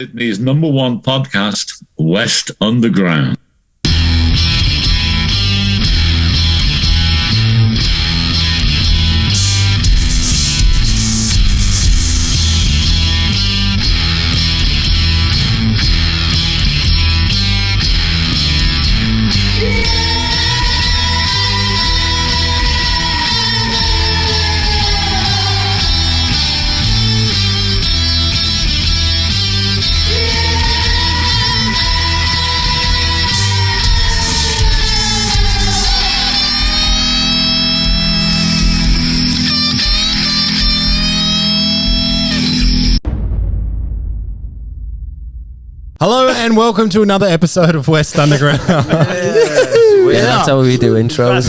Sydney's #1 podcast, West Underground. Hello and welcome to another episode of West Underground. That's how we do intros.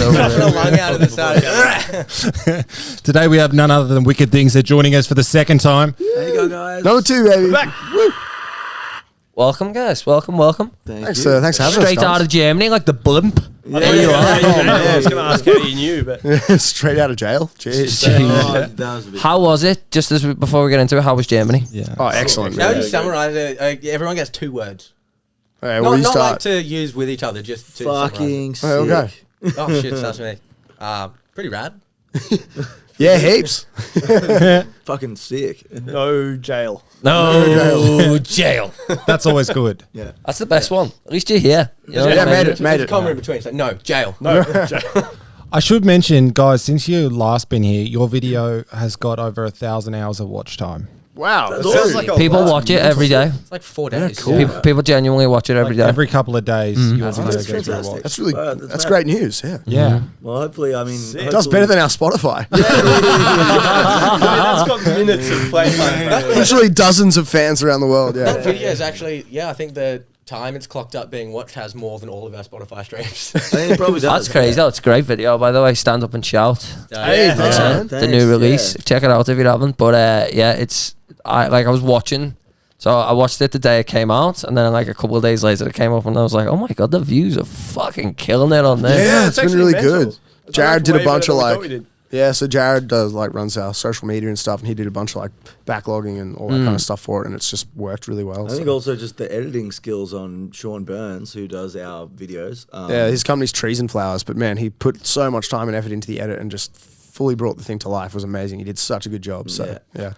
Today we have none other than Wicked Things. They're joining us for the second time. There you go, guys. Number 2, baby. Welcome, guys. Welcome. Thanks for having us. Straight out of Germany, like the blimp. I was going to ask how you knew, but Straight out of jail. Jeez. How was it? Just before we get into it, how was Germany? Yeah. Oh, excellent. how do Man. you summarise it? Everyone gets 2 words. Hey, Not well, you like start. to use with each other, just to Fucking sick. Okay. summarise. Oh, shit, that's me. Pretty rad. Yeah, heaps. Fucking sick. No jail. No jail. That's always good. Yeah. That's the best one. At least you're here. You know Yeah, what I mean? made it. There's a comma in between. It's like, no, jail. No, jail. I should mention, guys, since you last been here, your video has got over 1,000 hours of watch time. Wow. That's That's awesome. like a People lot. watch it every day. It's like 4 days. cool. People genuinely watch it every day. Every couple of days, your video That's gets fantastic. watched. That's really That's that's mad. great news. Yeah. Yeah. Well, hopefully, I mean, It does better than our Spotify. That's got minutes of play time. Literally dozens of fans around the world. That Yeah. video is actually, I think the time it's clocked up being watched has more than all of our Spotify streams. I think it probably does. That's crazy. That's a great video, by the way. Stand up and shout. Hey, thanks, Yeah. man. The new release. Check it out if you haven't. But yeah, I was watching. So I watched it the day it came out, and then like a couple of days later it came up, and I was like, "Oh my god, the views are fucking killing it on there." Yeah, it's been really good. Jared did a bunch of like. like. Yeah, so Jared does runs our social media and stuff, and he did a bunch of like backlogging and all that kind of stuff for it, and it's just worked really well. I think so. also just the editing skills on Sean Burns, who does our videos. Yeah, his company's Trees and Flowers, but man, he put so much time and effort into the edit and just fully brought the thing to life. It was amazing. He did such a good job. So yeah,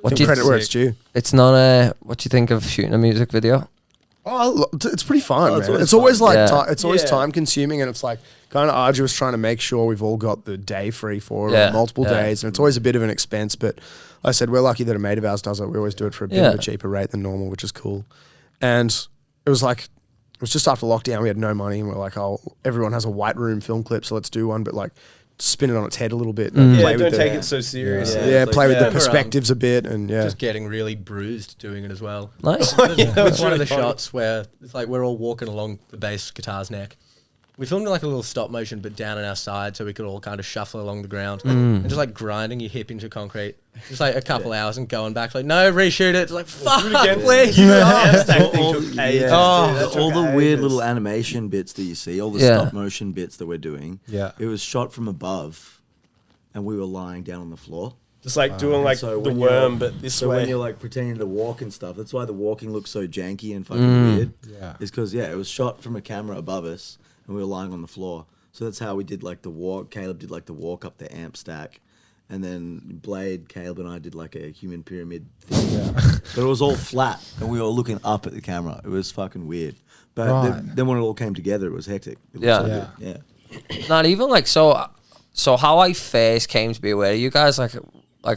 What do you credit where it's due. It's not what do you think of shooting a music video? Oh, it's pretty fun, it's man. always It's always fun. like Yeah. it's always time consuming, and it's like kind of arduous trying to make sure we've all got the day free for it, Yeah, or multiple yeah. days, and it's always a bit of an expense. But like I said, we're lucky that a mate of ours does it. We always do it for a bit of a cheaper rate than normal, which is cool. And it was just after lockdown, we had no money, and we're like, oh, everyone has a white room film clip, so let's do one, but like spin it on its head a little bit. And play Don't with take the, it so serious. yeah, play with the we're, perspectives a bit, and just getting really bruised doing it as well. Nice. It's one of the shots where it's like we're all walking along the bass guitar's neck. We filmed like a little stop motion, but down on our side, so we could all kind of shuffle along the ground and just like grinding your hip into concrete. Just like a couple hours and going back, like no, reshoot it. It's like fuck, please. all the took weird ages. little animation bits that you see, all the Yeah. stop motion bits that we're doing. Yeah. It was shot from above, and we were lying down on the floor. Just like doing like So the when worm, you're- but this so way. when you're like pretending to walk and stuff, that's why the walking looks so janky and fucking weird. Yeah. It's because it was shot from a camera above us, and we were lying on the floor. So that's how we did like the walk. Caleb did like the walk up the amp stack, and then Blade, Caleb, and I did like a human pyramid thing. But it was all flat, and we were looking up at the camera. It was fucking weird. But Right. then when it all came together, it was hectic. It looked Yeah. so Yeah. good. Yeah. Not even like so how I first came to be aware of you guys, like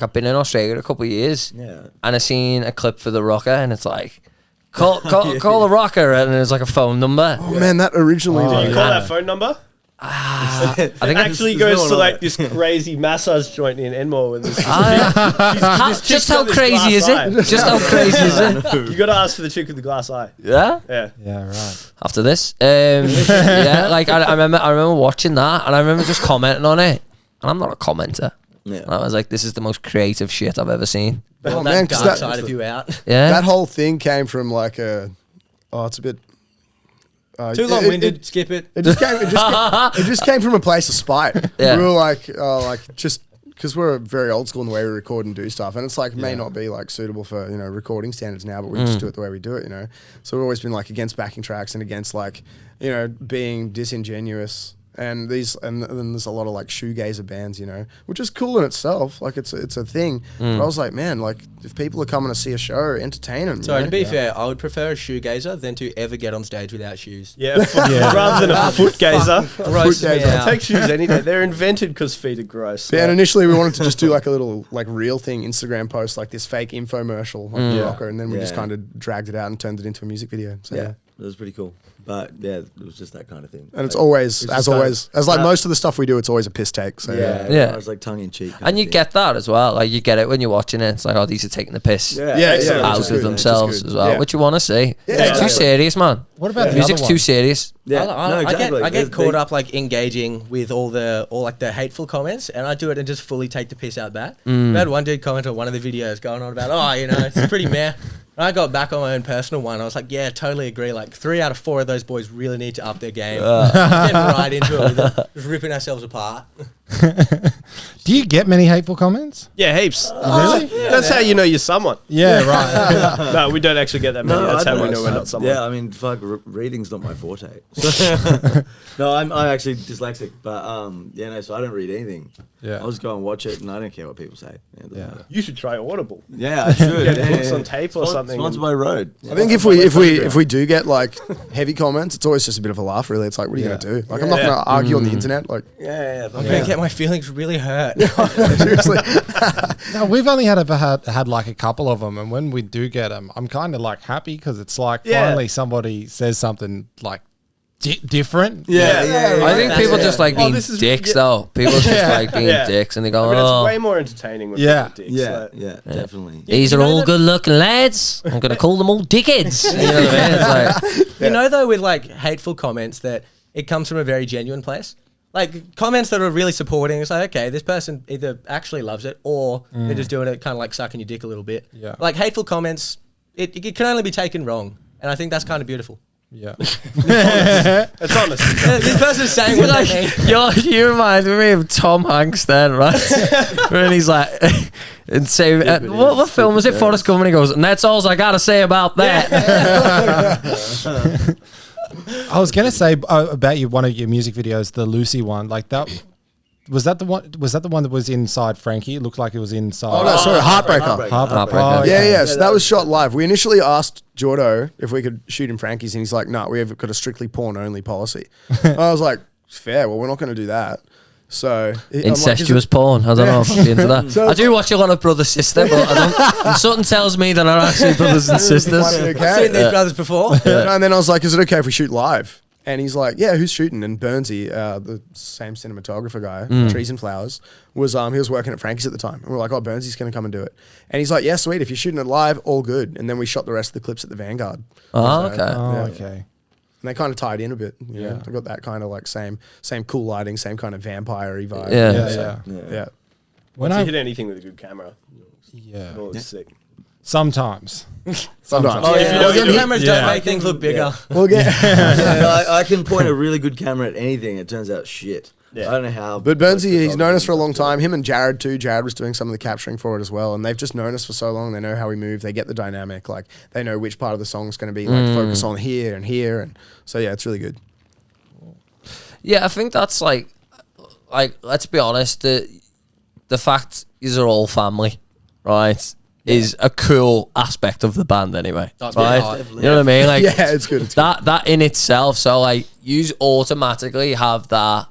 I've been in Australia a couple of years, Yeah. and I seen a clip for the rocker, and it's like call the rocker, and there's like a phone number. oh man, that originally Did you like, call that phone number? I think It actually there's goes no to one on like this crazy massage joint in Enmore with this. just how got this crazy is glass it? Just how crazy is it? You got to ask for the chick with the glass eye. Yeah. Yeah. Yeah, right. After this, yeah, like I remember watching that, and I remember just commenting on it, and I'm not a commenter. Yeah. And I was like, this is the most creative shit I've ever seen. oh that man, 'cause dark that, side of you out. Yeah. that whole thing came from like it's a bit Too long-winded. Skip it. It just came. It just came from a place of spite. Yeah. We were like, just because we're very old school in the way we record and do stuff, and it's like may not be like suitable for recording standards now, but we just do it the way we do it, So we've always been like against backing tracks and against like being disingenuous. And then there's a lot of like shoegazer bands, which is cool in itself. Like it's a thing. But I was like, man, like if people are coming to see a show, entertain them. So to be fair, I would prefer a shoegazer than to ever get on stage without shoes. Yeah, rather than a foot gazer. Gross me out. Take shoes any day. They're invented because feet are gross. Yeah, and initially we wanted to just do like a little like real thing, Instagram post, like this fake infomercial, like rocker, and then we just kind of dragged it out and turned it into a music video. So Yeah, it was pretty cool. But yeah, it was just that kind of thing. And it's always, as always, as like most of the stuff we do, it's always a piss take. So Yeah. Yeah. It was like tongue in cheek. And you get that as well. Like you get it when you're watching it. It's like, oh, these are taking the piss Yeah, Yeah, excellent. which out is of good, themselves which is good. as well, Yeah. which you want to see. Yeah, It's too exactly. serious, man. What about the Music's other too one? serious. Yeah, I get They- caught up like engaging with all the hateful comments, and I do it and just fully take the piss out back. I had one dude comment on one of the videos going on about, it's pretty meh. And I got back on my own personal one. I was like, yeah, totally agree. Like 3 out of 4 of those boys really need to up their game. Just getting right into it with it, just ripping ourselves apart. Do you get many hateful comments? Yeah, heaps. Really? That's how you know you're someone. Yeah, right. No, we don't actually get that many. That's how we know we're not someone. Yeah, I mean, fuck, reading's not my forte. No, I'm actually dyslexic, but so I don't read anything. Yeah. I'll just go and watch it, and I don't care what people say. Yeah, it doesn't matter. You should try Audible. Yeah, I should. Get books on tape or something. Sponsored by Road. I think if we do get like heavy comments, it's always just a bit of a laugh. Really, it's like, what are you gonna do? Like, I'm not gonna argue on the internet. Like, Yeah. I'm going to get my feelings really hurt. seriously. No, we've only had like a couple of them, and when we do get them, I'm kind of like happy because it's like finally somebody says something like different. Yeah. I think people just like being this is- dicks, though. People just like being dicks, and they go, I mean, it's oh. way more entertaining with Yeah. dicks. Yeah, like- definitely. These are all good-looking lads. I'm gonna call them all dickheads. You know what I mean? It's like, You know, though, with like hateful comments, that it comes from a very genuine place. Like comments that are really supporting. It's like, okay, this person either actually loves it or they're just doing it kind of like sucking your dick a little bit. Yeah. Like hateful comments, it can only be taken wrong. And I think that's kind of beautiful. Yeah. It's honest. This person's saying what they mean. you remind me of Tom Hanks then, right? When he's like, and say, what film was it? Forrest Gump, and he goes, and that's all I gotta say about that. I was gonna say about one of your music videos, the Lucy one, like that. Was that the one? Was that the one that was inside Frankie? It looked like it was inside. Oh no, sorry, Heartbreaker. Heartbreaker. Oh, Yeah. So that was shot live. We initially asked Jordo if we could shoot in Frankie's, and he's like, "No, we have got a strictly porn only policy." I was like, "Fair. Well, we're not going to do that." So I'm like, Incestuous porn. I don't know if I'd be into that. So- I do watch a lot of brother sister, but something tells me they're not actually brothers and sisters. Might be okay. I've seen these brothers before. And then I was like, "Is it okay if we shoot live?" And he's like, "Yeah, who's shooting?" And Burnsy, the same cinematographer guy, Trees and Flowers, was he was working at Frankie's at the time. And we're like, "Oh, Burnsy's going to come and do it." And he's like, "Yeah, sweet. If you're shooting it live, all good." And then we shot the rest of the clips at the Vanguard. Oh, So, okay. Oh, yeah. okay. And they kind of tied in a bit. You know? Yeah. They got that kind of like same cool lighting, same kind of vampire-y vibe. Yeah. Yeah. Yeah. When Once you I hit anything with a good camera, yeah, oh, it's sick. sometimes. Sometimes. Oh, if yeah. you don't Your get- cameras yeah. don't make things look bigger. We'll get. I can point a really good camera at anything. It turns out shit. Yeah. I don't know how. But Burnsy, he's known us for a long time. Him and Jared too. Jared was doing some of the capturing for it as well, and they've just known us for so long. They know how we move. They get the dynamic. Like they know which part of the song's going to be like focus on here, and so yeah, it's really good. Yeah, I think that's like let's be honest, the fact these are all family, right, is a cool aspect of the band anyway, That's right? definitely. You know what I mean? Like Yeah, it's good. It's good. that in itself. So like, you automatically have that.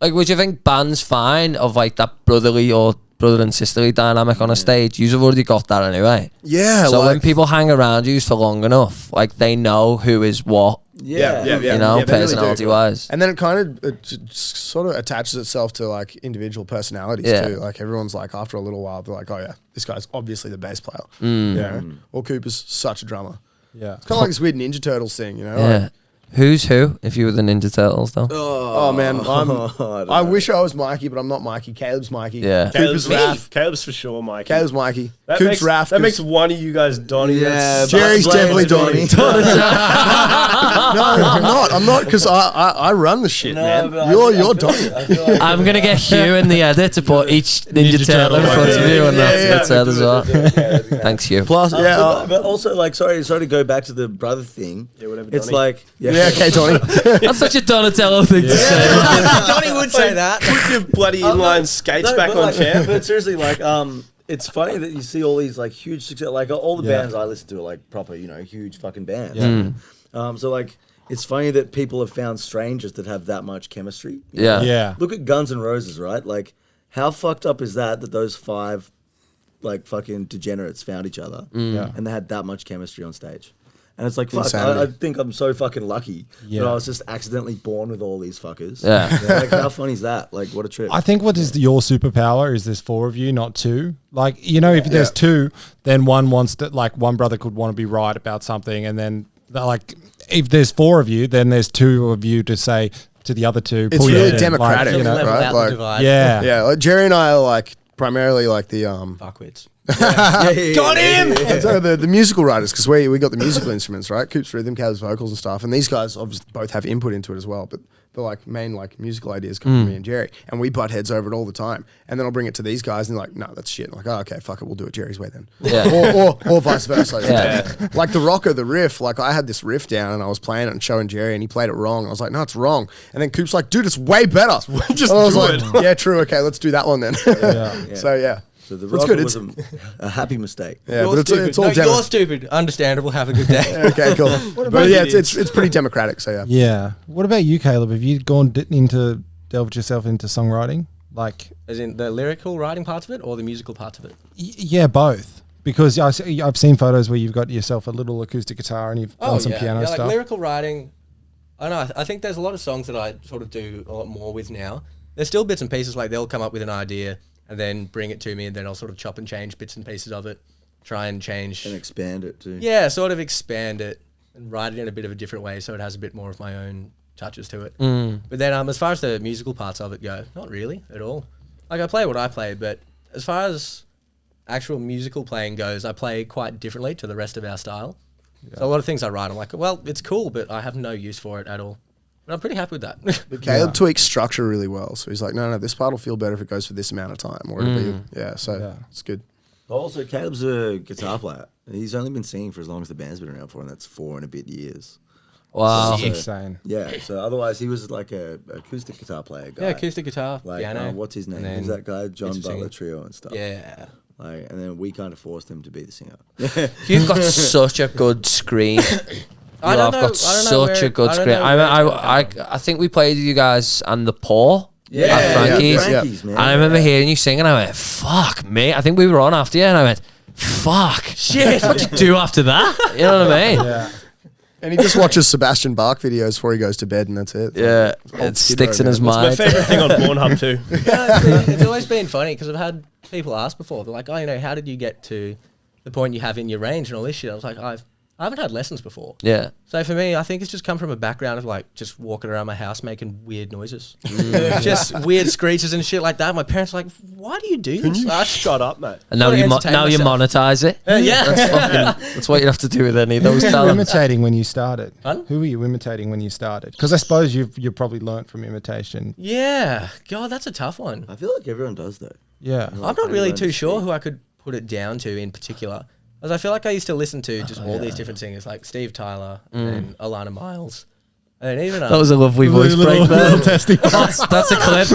Like, would you think bands fine of like that brotherly or brother and sisterly dynamic on a stage? You've already got that anyway. Yeah. So like, when people hang around you for long enough, like they know who is what, yeah. you know, Yeah, they really do. personality wise. And then it kind of sort of attaches itself to like individual personalities Yeah. too. Like everyone's like after a little while they're like, oh yeah, this guy's obviously the bass player. Mm. You know? Or Cooper's such a drummer. Yeah. It's kind of like this weird Ninja Turtles thing, you know? Yeah. Like, Who's who? If you were the Ninja Turtles, though. oh man, I don't I know. wish I was Mikey, but I'm not Mikey. Caleb's Mikey. Yeah. Cooper's Raph. Caleb's for sure, Mike. Caleb's Mikey. That Coop's makes, Raph. that makes one of you guys Donnie. Yeah, That's- Jerry's Blaine definitely is Donnie. Donnie. I'm not, because I run the shit, man. You're Donnie. I'm gonna get Hugh in the edit to put each Ninja Turtle in front of you, and that's it as well. Thanks, Hugh. Plus, but also, like, sorry to go back to the brother thing. Yeah, whatever. It's Donnie. like, okay, Donnie. That's such a Donatello thing to say. Johnny would say that. Put your bloody inline skates back on, champ. But seriously, like, it's funny that you see all these like huge success, like all the bands I listen to are like proper, huge fucking bands. So like, it's funny that people have found strangers that have that much chemistry. you know? Yeah. Look at Guns N' Roses, right? Like, how fucked up is that those 5 like fucking degenerates found each other and they had that much chemistry on stage? And it's like, fuck, I think I'm so fucking lucky that I was just accidentally born with all these fuckers. Yeah. Like, how funny is that? Like, what a trip. I think what is your superpower is there's 4 of you, not 2. Like, if there's 2, then one wants to, like, one brother could want to be right about something, and then like, if there's 4 of you, then there's 2 of you to say to the other 2. It's really democratic, right? Like, yeah. Like Jerry and I are like primarily like the Fuckwits. Got him. So the musical writers, because we got the musical instruments, right? Coop's rhythm, Cav's vocals and stuff, and these guys obviously both have input into it as well. But the like main like musical ideas come from me and Jerry, and we butt heads over it all the time. And then I'll bring it to these guys, and they're like, "No, that's shit." I'm like, "Oh, okay, fuck it, we'll do it Jerry's way then." Yeah. or vice versa. Like the rocker, the riff. Like I had this riff down, and I was playing it and showing Jerry, and he played it wrong. I was like, "No, it's wrong." And then Coop's like, "Dude, it's way better." Just I was do like, it. "Yeah, true. Okay, let's do that one then." So yeah. So the That's rocker good. was a happy mistake. Yeah, You're but stupid. it's all No, demo- you're stupid. Understandable. Have a good day. Okay, cool. But yeah, it's pretty democratic. So yeah. Yeah. What about you, Caleb? Have you delved yourself into songwriting? Like, As in the lyrical writing parts of it, or the musical parts of it? yeah, both. Because I've seen photos where you've got yourself a little acoustic guitar and you've done some piano like stuff. lyrical writing. I don't know. I think there's a lot of songs that I sort of do a lot more with now. There's still bits and pieces, like they'll come up with an idea and then bring it to me, and then I'll sort of chop and change bits and pieces of it, try and change. And expand it too. Yeah, sort of expand it and write it in a bit of a different way so it has a bit more of my own touches to it. But then as far as the musical parts of it go, not really at all. Like I play what I play, but as far as actual musical playing goes, I play quite differently to the rest of our style. Yeah. So a lot of things I write, I'm like, well, it's cool, but I have no use for it at all. But I'm pretty happy with that. But Caleb tweaks structure really well. So he's like, no, this part will feel better if it goes for this amount of time. Or it'll be, it's good. Also, Caleb's a guitar player. He's only been singing for as long as the band's been around for, and that's 4 and a bit years. Wow. That's insane. Yeah, so otherwise he was like a acoustic guitar player guy. Yeah, acoustic guitar, like, piano. what's his name? and Who's that guy? John it's Butler singing. Trio and stuff. Yeah. Like, and then we kind of forced him to be the singer. You've got such a good screen. I don't know. Got such a good screen. I think we played with you guys and the Paw at Frankie's. Man. And I remember hearing you sing, and I went, "Fuck me!" I think we were on after you, and I went, "Fuck, shit! What'd you do after that?" You know what I mean? Yeah. And he just watches Sebastian Bach videos before he goes to bed, and that's it. Yeah, Old it Skid sticks Row, in his man. My mind. favourite thing on Pornhub too. It's always been funny because I've had people ask before. They're like, "Oh, how did you get to the point you have in your range and all this shit?" I was like, I haven't had lessons before. Yeah. So for me, I think it's just come from a background of like just walking around my house making weird noises, just weird screeches and shit like that. My parents are like, "Why do you do this?" Shut up, mate. And now Gotta you entertain now you myself. monetize it. Yeah. That's what you have to do with any of those Who were you talents. imitating when you started? Pardon? Who were you imitating when you started? Because I suppose you've probably learnt from imitation. Yeah. God, that's a tough one. I feel like everyone does though. Yeah. I'm not really too sure who I could put it down to in particular. As I feel like I used to listen to just all these different singers, like Steve Tyler and Alana Miles. And even That was a lovely voice break there. That's a clip.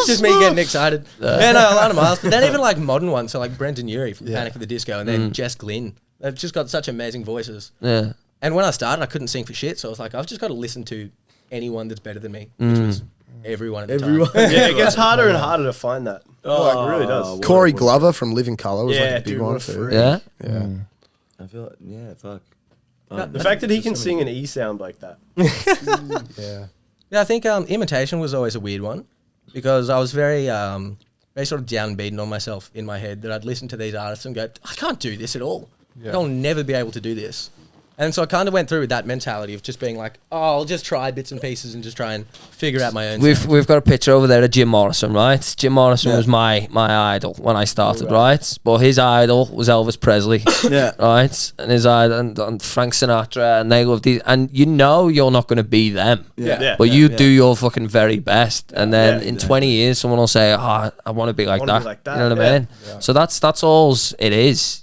just me getting excited. Yeah, no, Alana Miles. But then even like modern ones, so like Brendan Urie from Panic at the Disco, and then Jess Glynn. They've just got such amazing voices. Yeah. And when I started, I couldn't sing for shit, so I was like, I've just got to listen to anyone that's better than me, which was everyone at the time. Yeah, it gets harder and harder to find that. Like, it really does. Corey Glover from Living Colour was Yeah, like a big dude, one what a too. freak. Yeah. Yeah. I feel like, yeah, fuck. The fact that he can sing an E sound like that. Yeah. Yeah, I think imitation was always a weird one because I was very sort of downbeaten on myself in my head that I'd listen to these artists and go, I can't do this at all. I'll never be able to do this. And so I kind of went through with that mentality of just being like, oh, I'll just try bits and pieces and just try and figure out my own sound. We've got a picture over there of Jim Morrison, right? Jim Morrison was my idol when I started, right? But his idol was Elvis Presley, right? And his idol and Frank Sinatra, and they love these. And you know you're not going to be them, but you do your fucking very best. And then in 20 years, someone will say, oh, I want to be like that. You know what I mean? So that's all it is.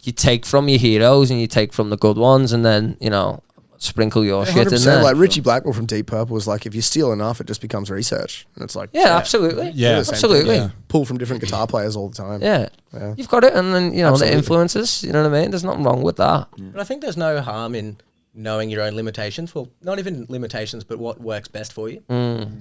You take from your heroes and you take from the good ones, and then, you know, sprinkle your shit in there. Like Richie Blackmore from Deep Purple was like, if you steal enough, it just becomes research. And it's like, absolutely. Yeah, absolutely. Yeah. Pull from different guitar players all the time. Yeah. You've got it, and then, you know, the influences, you know what I mean? There's nothing wrong with that. But I think there's no harm in knowing your own limitations. Well, not even limitations, but what works best for you.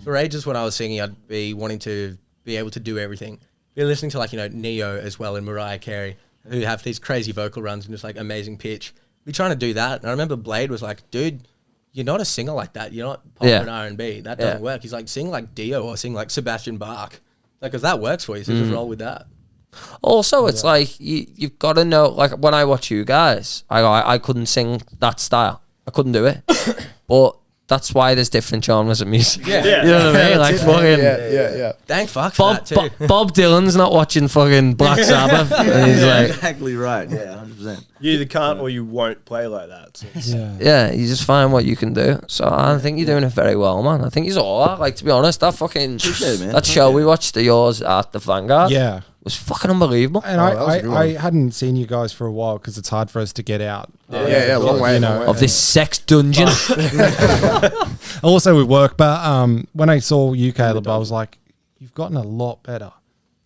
For ages when I was singing, I'd be wanting to be able to do everything. Be listening to, like, you know, Neo as well and Mariah Carey, who have these crazy vocal runs and just like amazing pitch. Be trying to do that. And I remember Blade was like, dude, you're not a singer like that. You're not pop and R&B. That doesn't work. He's like, sing like Dio or sing like Sebastian Bach. Like, because that works for you, so just roll with that. Also, it's like, you've got to know, like when I watch you guys, I couldn't sing that style. I couldn't do it. But that's why there's different genres of music. You know what I mean? Like fucking... Thank fuck for that too. Bob Dylan's not watching fucking Black Sabbath. And he's like... Exactly right. Yeah, 100%. You either can't or you won't play like that. So you just find what you can do. So I think you're doing it very well, man. I think he's all that. Like, to be honest, that fucking... that show we watched of yours at the Vanguard. Yeah. Was fucking unbelievable. And I hadn't seen you guys for a while because it's hard for us to get out. Long way. Of this sex dungeon. Also with work, but when I saw you, Caleb, I was like, you've gotten a lot better.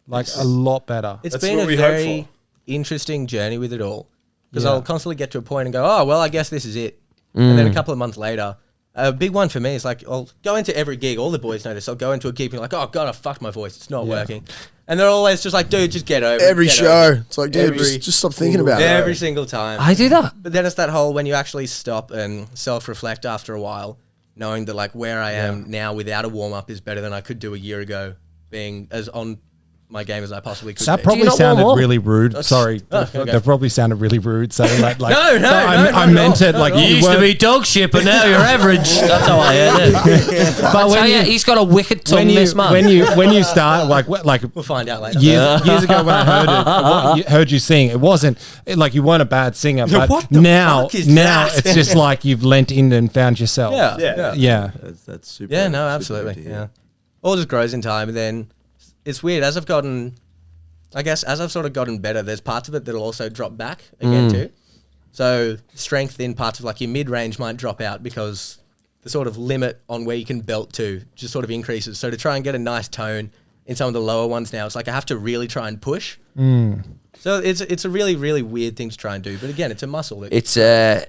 Like, a lot better. It's That's been what a we hope very interesting journey with it all. Because I'll constantly get to a point and go, oh, well, I guess this is it. And then a couple of months later, a big one for me is like, I'll go into every gig. All the boys know this. I'll go into a gig and be like, oh, God, I fucked my voice. It's not working. And they're always just like, dude, just get over it. Every show. It's like, dude, just stop thinking about it. Every single time. I do that. But then it's that whole, when you actually stop and self-reflect after a while, knowing that like where I am now without a warm-up is better than I could do a year ago, being as on my game as I possibly could That be. probably sounded really rude. Sorry. That probably sounded really rude saying that. Like, No, I meant it like You used to be dog shit, but now you're average. That's how I heard it. But when he's got a wicked tongue, this man. When you start, like We'll find out later. years ago when I heard you sing, it wasn't like you weren't a bad singer, but what the now fuck is it's just like you've lent in and found yourself. Yeah. That's super. Yeah, no, super absolutely. good to Yeah. hear. All just grows in time. And then it's weird. As I've sort of gotten better, there's parts of it that'll also drop back again too. So strength in parts of like your mid-range might drop out because the sort of limit on where you can belt to just sort of increases. So to try and get a nice tone in some of the lower ones now, it's like I have to really try and push. So it's a really, really weird thing to try and do. But again, it's a muscle. It's a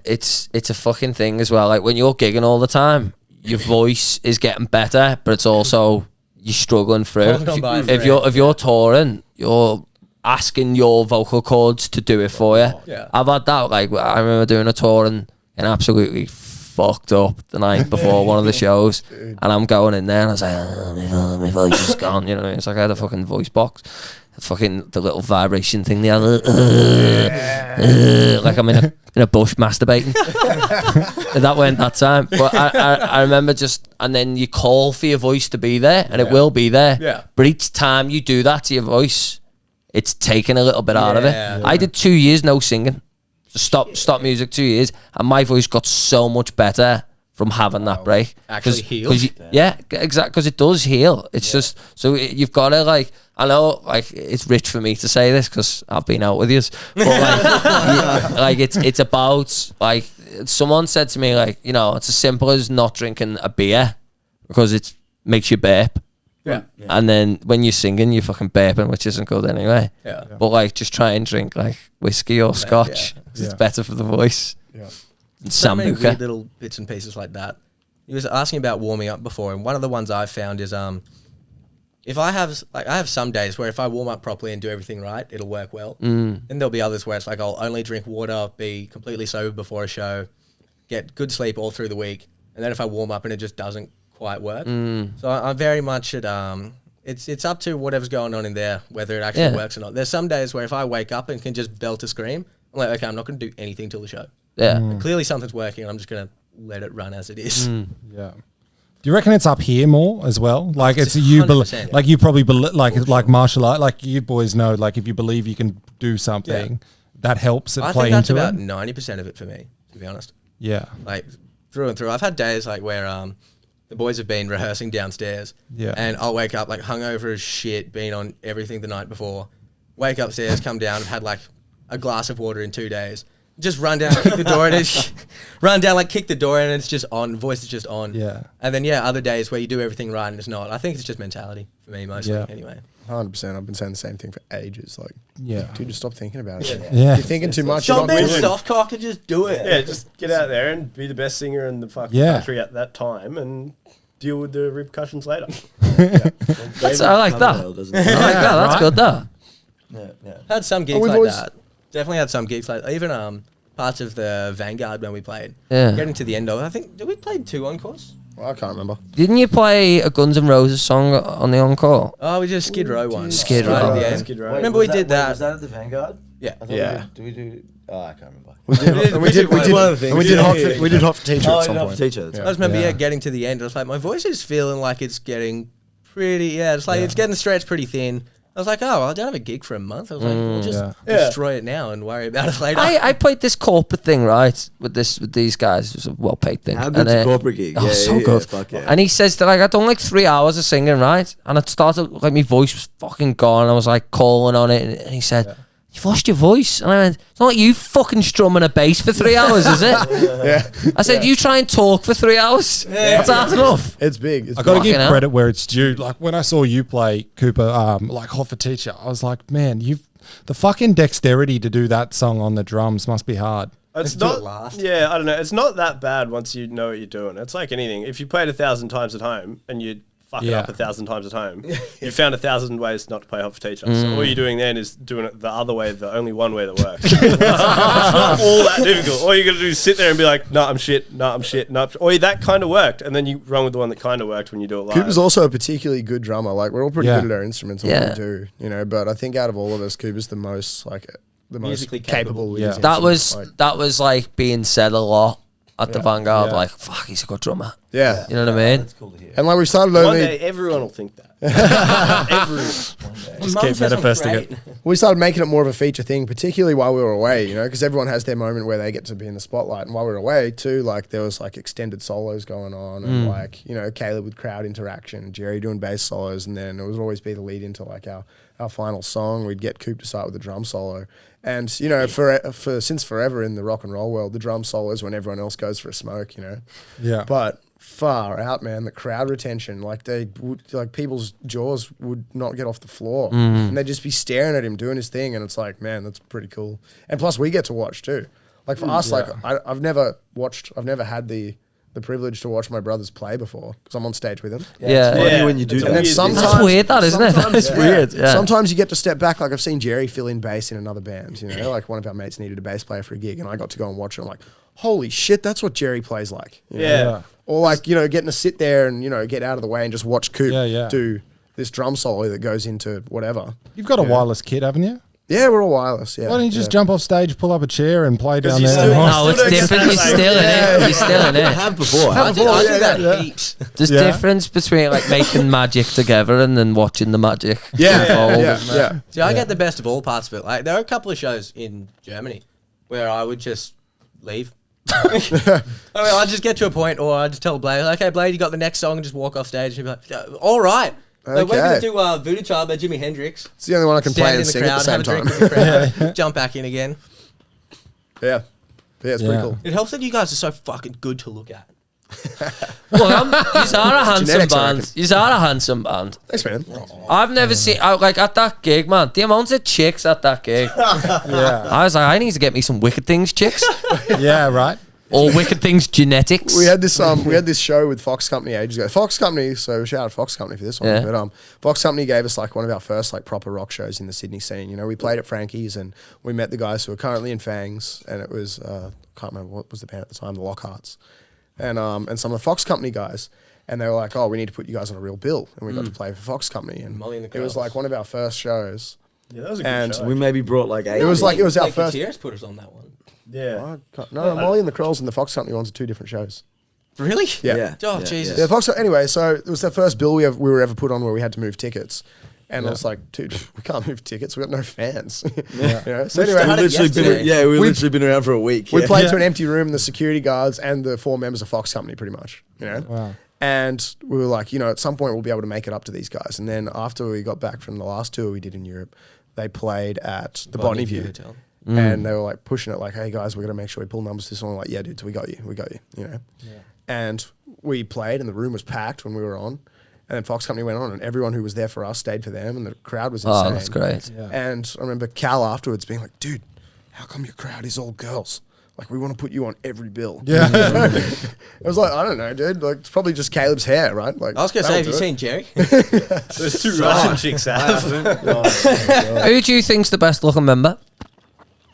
fucking thing as well. Like when you're gigging all the time, your voice is getting better, but it's also you're struggling through. If you're touring, you're asking your vocal cords to do it for you. Yeah. I've had that. Like I remember doing a tour and absolutely fucked up the night before one of the shows, and I'm going in there and I was like, oh, my voice is gone. You know what I mean? It's like I had a fucking voice box. The little vibration thing there, like I'm in a bush masturbating. And that went that time. But I remember and then you call for your voice to be there, and it will be there. Yeah. But each time you do that to your voice, it's taking a little bit out of it. Yeah. I did 2 years no singing. Stop music 2 years, and my voice got so much better from having that break. Actually healed? Yeah, exactly, because it does heal. It's just, so you've got to like, I know like it's rich for me to say this because I've been out with you, but like, it's about, like, someone said to me, like, you know, it's as simple as not drinking a beer because it makes you burp. Yeah. And then when you're singing, you're fucking burping, which isn't good anyway. Yeah. But like, just try and drink like whiskey or scotch. 'Cause it's better for the voice. Yeah. And So many Sambuca. weird little bits and pieces like that. You was asking about warming up before, and one of the ones I've found is if I have some days where if I warm up properly and do everything right, it'll work well. Then there'll be others where it's like I'll only drink water, be completely sober before a show, get good sleep all through the week, and then if I warm up and it just doesn't quite work. So I'm very much at it's up to whatever's going on in there, whether it actually works or not. There's some days where if I wake up and can just belt a scream, I'm I'm like, okay, I'm not going to do anything till the show. Yeah. But clearly something's working, and I'm just going to let it run as it is. Yeah. Do you reckon it's up here more as well? Like it's you, 100%. like you probably like martial art. Like you boys know, like if you believe you can do something, that helps it I play think that's into about it. 90% of it for me, to be honest. Yeah. Like through and through. I've had days like where the boys have been rehearsing downstairs, and I'll wake up like hungover as shit, been on everything the night before. Wake upstairs, come down, I've had like a glass of water in 2 days. Just run down, kick the door, and it's run down, like kick the door, and it's just on. Voice is just on. Yeah. And then other days where you do everything right and it's not. I think it's just mentality for me mostly. Anyway. 100%. I've been saying the same thing for ages. Like, dude, just stop thinking about it. Yeah. You're thinking too much. Stop You're not being doing it. soft cock and just do it. Yeah, just get out there and be the best singer in the fucking country at that time and deal with the repercussions later. I like that. I like that. That's good, though. Yeah. Had some gigs like that. Definitely had some gigs like even parts of the Vanguard when we played. Yeah. Getting to the end of it, I think, did we play 2 encores? Well, I can't remember. Didn't you play a Guns N' Roses song on the encore? Oh, we did a Skid Row one. Skid Right Row. at the end. Skid Row. Remember we did that? Was that at the Vanguard? Yeah. I thought Yeah. we do? Oh, I can't remember. We did hot for teacher Oh, at some enough point. teacher. I just remember, getting to the end. I was like, my voice is feeling like it's getting pretty, it's like it's getting stretched pretty thin. I was like, oh, well, I don't have a gig for a month. I was like, we'll just destroy it now and worry about it later. I played this corporate thing, right, with these guys. It was a well-paid thing. How good's a corporate gig? Oh, so good. Fuck yeah. And he says that, like, I'd done like 3 hours of singing, right? And it started, like, my voice was fucking gone. I was, like, calling on it. And he said, you've lost your voice. And I went, it's not like you fucking strumming a bass for 3 hours, is it? I said, you try and talk for 3 hours? That's hard enough. It's big. It's I got to big. give credit where it's due. Like when I saw you play Cooper, like Hot for Teacher, I was like, man, the fucking dexterity to do that song on the drums must be hard. It's do not. it last. Yeah, I don't know. It's not that bad once you know what you're doing. It's like anything. If you played 1,000 times at home and you fuck it up 1,000 times at home, you found 1,000 ways not to play Hot for Teacher. So all you're doing then is doing it the other way, the only one way that works. It's not all that difficult. All you got to do is sit there and be like, no, I'm shit, no, I'm shit, no. Or that kind of worked, and then you run with the one that kind of worked when you do it live. Cooper's also a particularly good drummer. Like we're all pretty good at our instruments and Yeah. what we do, you know. But I think out of all of us, Cooper's the most Musically capable. With Yeah. his That instruments. was was like being said a lot at the Vanguard. Like, fuck, he's a good drummer. Yeah. You know what I mean? That's cool to hear. And like we started One only, day everyone will think that. Everyone. Just keep manifesting it. we started making it more of a feature thing, particularly while we were away, you know, because everyone has their moment where they get to be in the spotlight. And while we were away too, like there was like extended solos going on and like, you know, Caleb with crowd interaction, Jerry doing bass solos, and then it would always be the lead into like our final song. We'd get Coop to start with the drum solo. And, you know, for since forever in the rock and roll world, the drum solo is when everyone else goes for a smoke, you know. Yeah. But far out, man, the crowd retention, like people's jaws would not get off the floor, and they'd just be staring at him doing his thing, and it's like, man, that's pretty cool. And plus, we get to watch too. Like for us, like I've never had the privilege to watch my brothers play before because I'm on stage with them. Yeah. It's funny when you do And that. then sometimes That's weird, that, isn't it? It's weird. Yeah. Sometimes you get to step back. Like I've seen Jerry fill in bass in another band. You know, like one of our mates needed a bass player for a gig, and I got to go and watch it. I'm like, holy shit, that's what Jerry plays like. You know? Yeah. Or like, you know, getting to sit there and, you know, get out of the way and just watch Coop do this drum solo that goes into whatever. You've got a wireless kit, haven't you? Yeah, we're all wireless. Yeah. Why don't you just jump off stage, pull up a chair, and play down you there? still- No, it's different. You're still in it. You're still in I it. have before. I do that heaps. There's difference between like making magic together and then watching the magic unfold. Yeah. See, I get the best of all parts of it. Like, there are a couple of shows in Germany where I would just leave. I mean, I'd just get to a point, or I'd just tell Blade, okay, Blade, you got the next song, and just walk off stage and be like, all right. Like, we're going to do Voodoo Child by Jimi Hendrix. It's the only one I can play Stand and in the sing at the crowd, same have a time. drink with the crowd, jump back in again. Yeah, it's pretty cool. It helps that you guys are so fucking good to look at. Look, you are a handsome Genetics, I band. You are a handsome band. Thanks, man. I've never seen, like at that gig, man, the amount of chicks at that gig. I was like, I need to get me some Wicked Things chicks. Yeah, right. Or Wicked Things genetics. We had this show with Fox Company ages ago. Fox Company, so shout out Fox Company for this one. Yeah. But Fox Company gave us like one of our first like proper rock shows in the Sydney scene. You know, we played at Frankie's and we met the guys who are currently in Fangs, and it was can't remember what was the band at the time, the Lockharts, and some of the Fox Company guys. And they were like, oh, we need to put you guys on a real bill. And we got to play for Fox Company. And Molly and the it was Curls. like one of our first shows. Yeah, that was a good And show. We maybe brought like 8. it was our first. Gutierrez put us on that one. Yeah. No, Molly and the Krolls and the Fox Company ones are 2 different shows. Really? Yeah. Oh, Jesus. Yeah, Fox. Anyway, so it was the first bill we were ever put on where we had to move tickets, and I was like, dude, we can't move tickets. We got no fans. So anyway, We've literally been around for a week. we played to an empty room, the security guards and the 4 members of Fox Company, pretty much. Wow. And we were like, at some point we'll be able to make it up to these guys. And then after we got back from the last tour we did in Europe, they played at the Bonnie View Hotel. and they were like pushing it, like, hey guys, we're gonna make sure we pull numbers to this one. Like, yeah, dude, we got you, And we played, and the room was packed when we were on. And then Fox Company went on, and everyone who was there for us stayed for them, and the crowd was insane. Oh, that's great. Yeah. And I remember Cal afterwards being like, dude, how come your crowd is all girls? Like, we want to put you on every bill. Yeah. I was like, I don't know, dude. Like, it's probably just Caleb's hair, right? Like, I was going to say, have you that'll do seen Jerry? There's 2 Russian chicks have. Who do you think's the best looking member?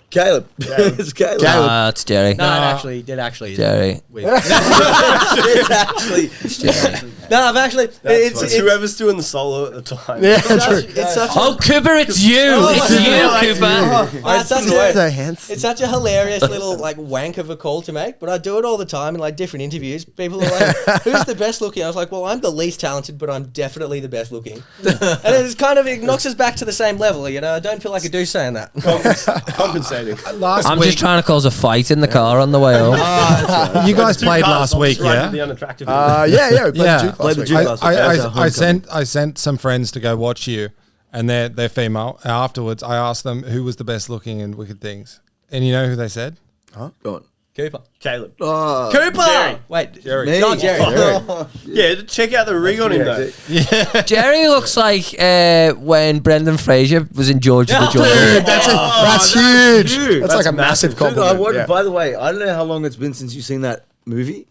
Caleb. It's Caleb. It's Jerry. No, it actually is. Jerry. It's actually. No, I've actually. It's whoever's doing the solo at the time. Yeah, true. It's such Oh, Cooper, it's you. It's you, Cooper. it's such a hilarious little like wank of a call to make, but I do it all the time in like different interviews. People are like, "Who's the best looking?" I was like, "Well, I'm the least talented, but I'm definitely the best looking." And it's kind of, it knocks us back to the same level, I don't feel like I do saying that. Compensating. I'm just trying to cause a fight in the car on the way home. You guys played last week, The yeah? unattractive. Yeah, we played the Duke last week. I sent some friends to go watch you, and they're female. Afterwards, I asked them who was the best looking in Wicked Things, and you know who they said? Go on. Cooper. Caleb. Cooper! Jerry. Wait, Jerry. Not Jerry. Yeah, check out the rig on him though. Jerry looks like when Brendan Fraser was in George of the Jungle. Dude, that's huge. That's like a massive Dude, I compliment. watched, Yeah. by the way, I don't know how long it's been since you've seen that movie,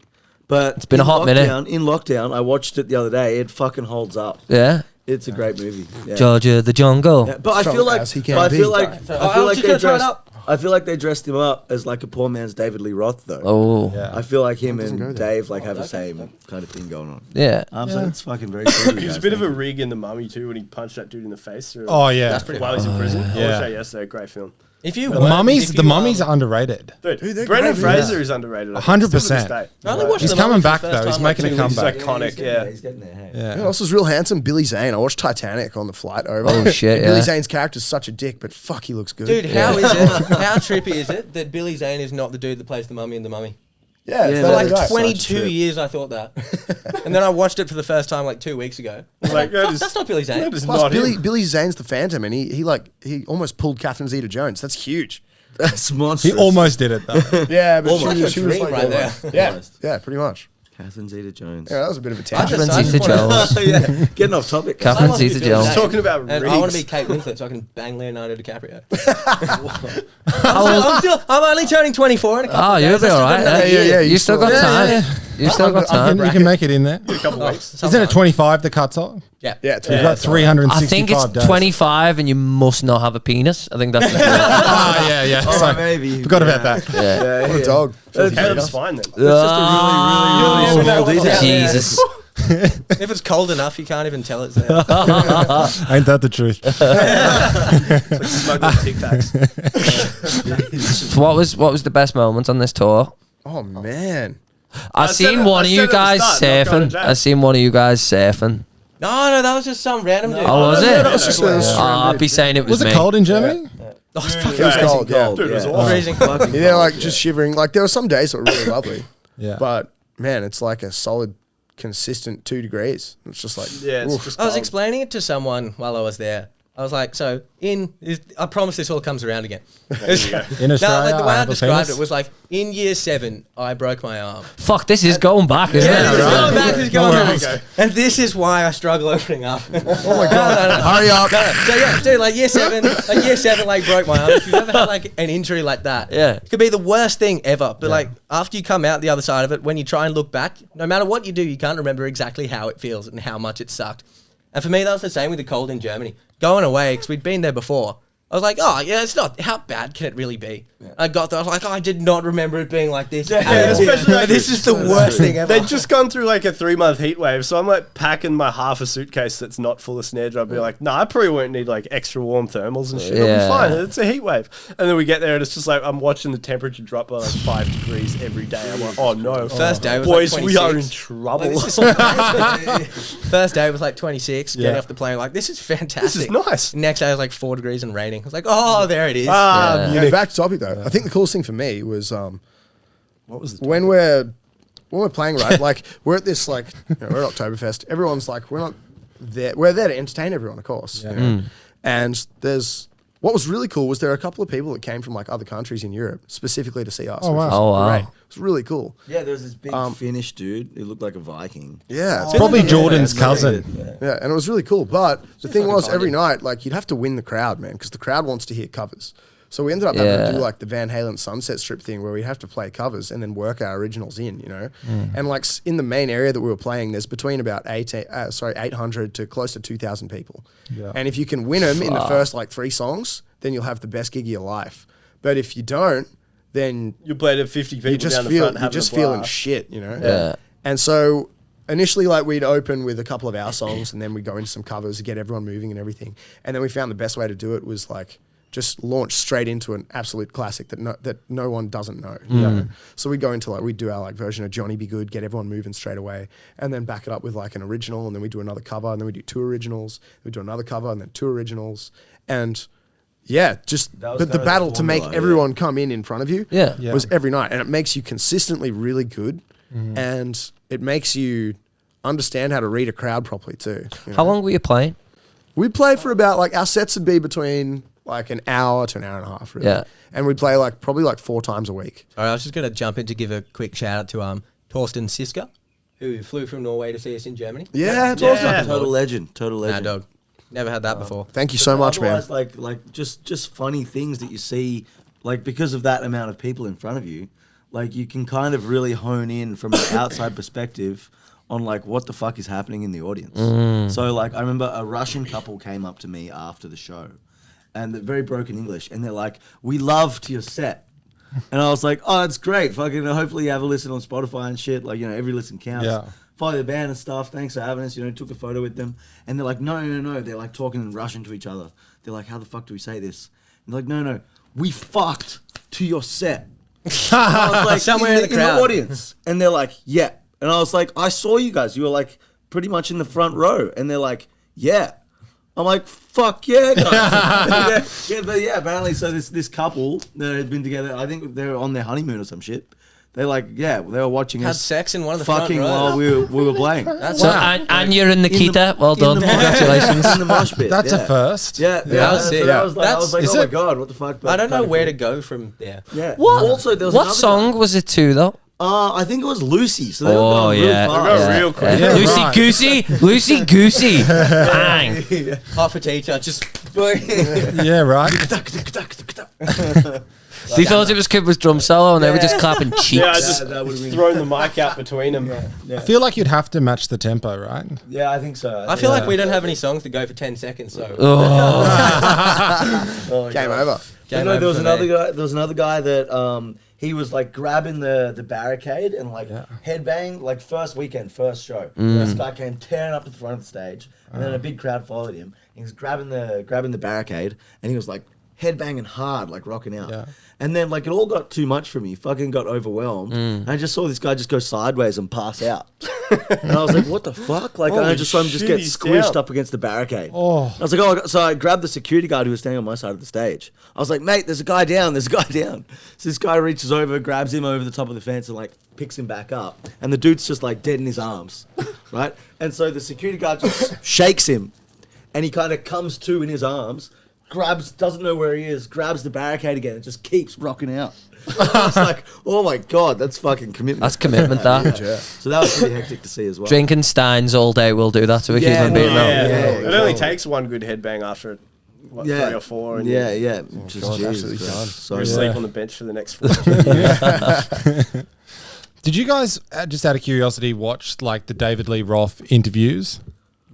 but it's been a hot minute. In lockdown, I watched it the other day. It fucking holds up. Yeah. It's a great movie. Yeah. George of the Jungle. Yeah, but I Strong feel like as he can I be. feel like I was just gonna try it up. I feel like they dressed him up as like a poor man's David Lee Roth though. Oh. Yeah. I feel like him go and there. Dave like have the same kind of thing going on. Yeah. So it's fucking very cool. He was a bit of a rig in The Mummy too when he punched that dude in the face. Oh yeah, That's pretty While he's in prison. I watched Yeah. that yesterday. Great film. If you the weren't- mummies. if The you, mummies are underrated. Dude, they're Brendan great, Fraser is underrated. I think. 100%. Still to this day. I only watched He's The coming Mummy for back the though. first He's time, making a He's comeback. iconic, yeah. He's getting there. Hey. Yeah. Who else was real handsome? Billy Zane. I watched Titanic on the flight over. Oh, shit, Billy yeah. Zane's character's such a dick, but fuck, he looks good. Dude, how is it? How trippy is it that Billy Zane is not the dude that plays the mummy in The Mummy? yeah, it's Yeah, that For like guy. 22 trip. years, I thought that, and then I watched it for the first time like 2 weeks ago. Like, that is- That's not Billy Zane. that is Plus, not him. Billy Zane's the Phantom, and he almost pulled Catherine Zeta-Jones. That's huge. That's monstrous. He almost did it though. Yeah, but Almost. she was Dream like, right there. yeah, yeah, pretty much. Catherine Zeta-Jones. Yeah, that was a bit of a I tangent. just- Catherine just Zeta wanna- Jones. yeah, getting off topic. Catherine I want to be Zeta Billy Jones. Zane. Talking about And I want to be rigs. Kate Winslet so I can bang Leonardo DiCaprio. I'm only turning 24 in a couple Oh, of you'll days. be That's all right. another Yeah, year. yeah, You still got time. You still got time. You can make it in there. A couple weeks. Isn't it Sometime. 25 the cuts off? Yeah. Yeah, it's You've Yeah, got that's all right. 365 I think it's days. 25 and you must not have a penis. I think that's the Ah, yeah. Oh, Sorry. maybe. Forgot about that. yeah. What a dog. Caleb's fine then. Oh, small detail. Jesus. If it's cold enough, you can't even tell it's there. Ain't that the truth? Smuggling Tic Tacs. So what was the best moments on this tour? Oh man. I said seen it- one I of said you at the guys start, not going surfing. to jail. I seen one of you guys surfing. No, that was just some random dude. Oh, was it? That was just I'd be saying it was, Was me. it cold in Germany? Oh, it's fucking It was Yeah. cold, yeah. Dude, it was Yeah. awesome. freezing. Fucking Yeah, like cold, just shivering. Like there were some days that were really lovely, Yeah. but man, it's like a solid, consistent 2 degrees. It's just like Yeah, it's oof. just I was cold. explaining it to someone while I was there. I was like, so I promise this all comes around again. In No, Australia, like the way I have a described penis. it was like, in year 7, I broke my arm. Fuck, this is going back, isn't Yeah, it? it's going back, it's going No back. worries. And this is why I struggle opening up. Oh my god! Hurry up! So yeah, dude, like year 7, like broke my arm. If you've ever had like an injury like that, Yeah. it could be the worst thing ever. But like after you come out the other side of it, when you try and look back, no matter what you do, you can't remember exactly how it feels and how much it sucked. And for me, that was the same with the cold in Germany. Going away, because we'd been there before, I was like, oh, yeah, it's not. How bad can it really be? I got there. I was like, I did not remember it being like this. Especially like, this is the worst thing ever. They'd just gone through like a 3-month heat wave, so I'm like packing my half a suitcase that's not full of snare drum. I'd be like, nah, I probably won't need like extra warm thermals and shit. It'll be fine. It's a heat wave. And then we get there and it's just like I'm watching the temperature drop by like 5 degrees every day. I'm like, oh no. First day was boys, like we are in 26. trouble. First day was like 26. Getting off the plane, like, this is fantastic. This is nice. Next day was like 4 degrees and raining. I was like, oh, there it is. Yeah, back to topic though. I think the coolest thing for me was What was the when we're playing, right? Like we're at this like we're at Oktoberfest. Everyone's like we're not there. We're there to entertain everyone, of course. You know? And there's what was really cool was there are a couple of people that came from like other countries in Europe specifically to see us. Oh, wow. Which Oh, was wow. great. It was really cool. Yeah, there was this big Finnish dude. He looked like a Viking. Yeah, it's Probably yeah, Jordan's yeah, cousin. Yeah, and it was really cool. But the thing was, every night, like you'd have to win the crowd, man, because the crowd wants to hear covers. So we ended up having to do like the Van Halen Sunset Strip thing, where we have to play covers and then work our originals in, you know. And like in the main area that we were playing, there's between about 800 to close to 2,000 people. Yeah. And if you can win them in the first like 3 songs, then you'll have the best gig of your life. But if you don't, then You played at 50 people you just down the feel front you're having just a feeling blast. shit, you know. Yeah. And so initially, like we'd open with a couple of our songs, and then we'd go into some covers to get everyone moving and everything. And then we found the best way to do it was like just launch straight into an absolute classic that no one doesn't know. You know? So we'd go into like we'd do our like version of Johnny Be Good, get everyone moving straight away, and then back it up with like an original, and then we do another cover, and then we do 2 originals, we do another cover, and then 2 originals, and. Yeah, just That was but the kind of battle the to make formula, everyone come in front of you Yeah. was every night, and it makes you consistently really good, and it makes you understand how to read a crowd properly too. You How know? long were you playing? We play for about like our sets would be between like an hour to an hour and a half, really. Yeah. And we'd play like probably like 4 times a week. All right, I was just going to jump in to give a quick shout out to Torsten Siska, who flew from Norway to see us in Germany. Yeah, it's Yeah. awesome. Total legend. Total Nah, legend. dog. Never had that before. Thank you so much, man. Otherwise, like just funny things that you see, like because of that amount of people in front of you, like you can kind of really hone in from an outside perspective on like what the fuck is happening in the audience. So like I remember a Russian couple came up to me after the show, and they're very broken English, and they're like, "We loved your set." And I was like, "Oh, that's great. Fucking hopefully you have a listen on Spotify and shit. Like, you know, every listen counts." Yeah. Follow the band and stuff. Thanks for having us. You know, took a photo with them. And they're like, no. They're like talking in Russian to each other. They're like, how the fuck do we say this? And they're like, no. We fucked to your set. And I was like, Somewhere in the crowd. audience. And they're like, yeah. And I was like, I saw you guys. You were like pretty much in the front row. And they're like, yeah. I'm like, fuck yeah, guys. yeah, apparently, so this couple that had been together, I think they were on their honeymoon or some shit. They they were watching Had us sex in one of the front fucking rows. while we were playing. That's So, wow. and you're in Nikita. Well done. In the mosh- Congratulations. in the mosh pit. That's yeah. a first. Yeah, that was so sick. that was like, I That's- was like, is oh my it? god, what the fuck? But I don't know kinda where cool. to go from there. Yeah. What? Also, there was What another song guy. was it to though? I think it was Lucy. So they were Oh going yeah, real Go fast. real quick. Yeah, Lucy right. Goosey, Lucy Goosey, bang. Half a teacher, just Yeah, right. They thought it was kid with drum solo, and they were just clapping cheeks. Yeah, I just that would've been- thrown the mic out between them. I feel like you'd have to match the tempo, right? Yeah, I think so. I feel like we don't have any songs that go for 10 seconds, so Oh, Game over. game No, over there was for another me. guy. There was another guy that he was like grabbing the barricade and like headbang. Like first weekend, first show. This guy came tearing up to the front of the stage, and then a big crowd followed him. He was grabbing the barricade, and he was like headbanging hard, like rocking out. Yeah. And then like it all got too much for me. Fucking got overwhelmed. And I just saw this guy just go sideways and pass out. And I was like, what the fuck? Like, and I Holy just saw him just shit, get he's squished down. up against the barricade. Oh. I was like, oh, so I grabbed the security guard who was standing on my side of the stage. I was like, mate, there's a guy down. There's a guy down. So this guy reaches over, grabs him over the top of the fence and like picks him back up. And the dude's just like dead in his arms, right? And so the security guard just shakes him and he kind of comes to in his arms, doesn't know where he is, grabs the barricade again and just keeps rocking out. I was like, oh my God, that's fucking commitment. that's commitment. That So that was pretty hectic to see as well. drinking steins all day will do that to a Yeah, human being. no, though. yeah. It only takes one good headbang after 3 or 4, and yeah. God, Just absolutely Jesus done. Christ. So you're yeah. asleep on the bench for the next 4 Did you guys, just out of curiosity, watch like the David Lee Roth interviews?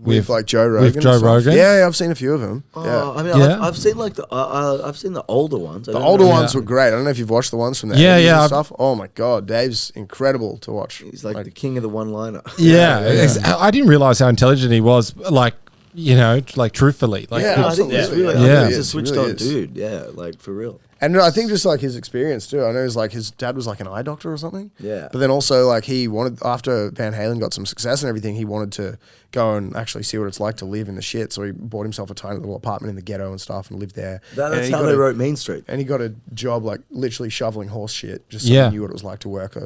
with like Joe Rogan. With Joe and stuff. Rogan? Yeah, I've seen a few of them. Oh, I mean, Yeah. I've seen like I've seen the older ones. The older ones were great. I don't know if you've watched the ones from the 80s and stuff. Oh my god, Dave's incredible to watch. He's like the king of the one-liner. I didn't realize how intelligent he was. Like, you know, like truthfully. Like, I think he's really, Yeah. he's a switched on dude. Yeah, like for real. And I think just like his experience too. I know his dad was like an eye doctor or something. Yeah. But then also like he wanted, after Van Halen got some success and everything, he wanted to go and actually see what it's like to live in the shit. So he bought himself a tiny little apartment in the ghetto and stuff and lived there. That's how they wrote Main Street. And he got a job like literally shoveling horse shit just so he knew what it was like to work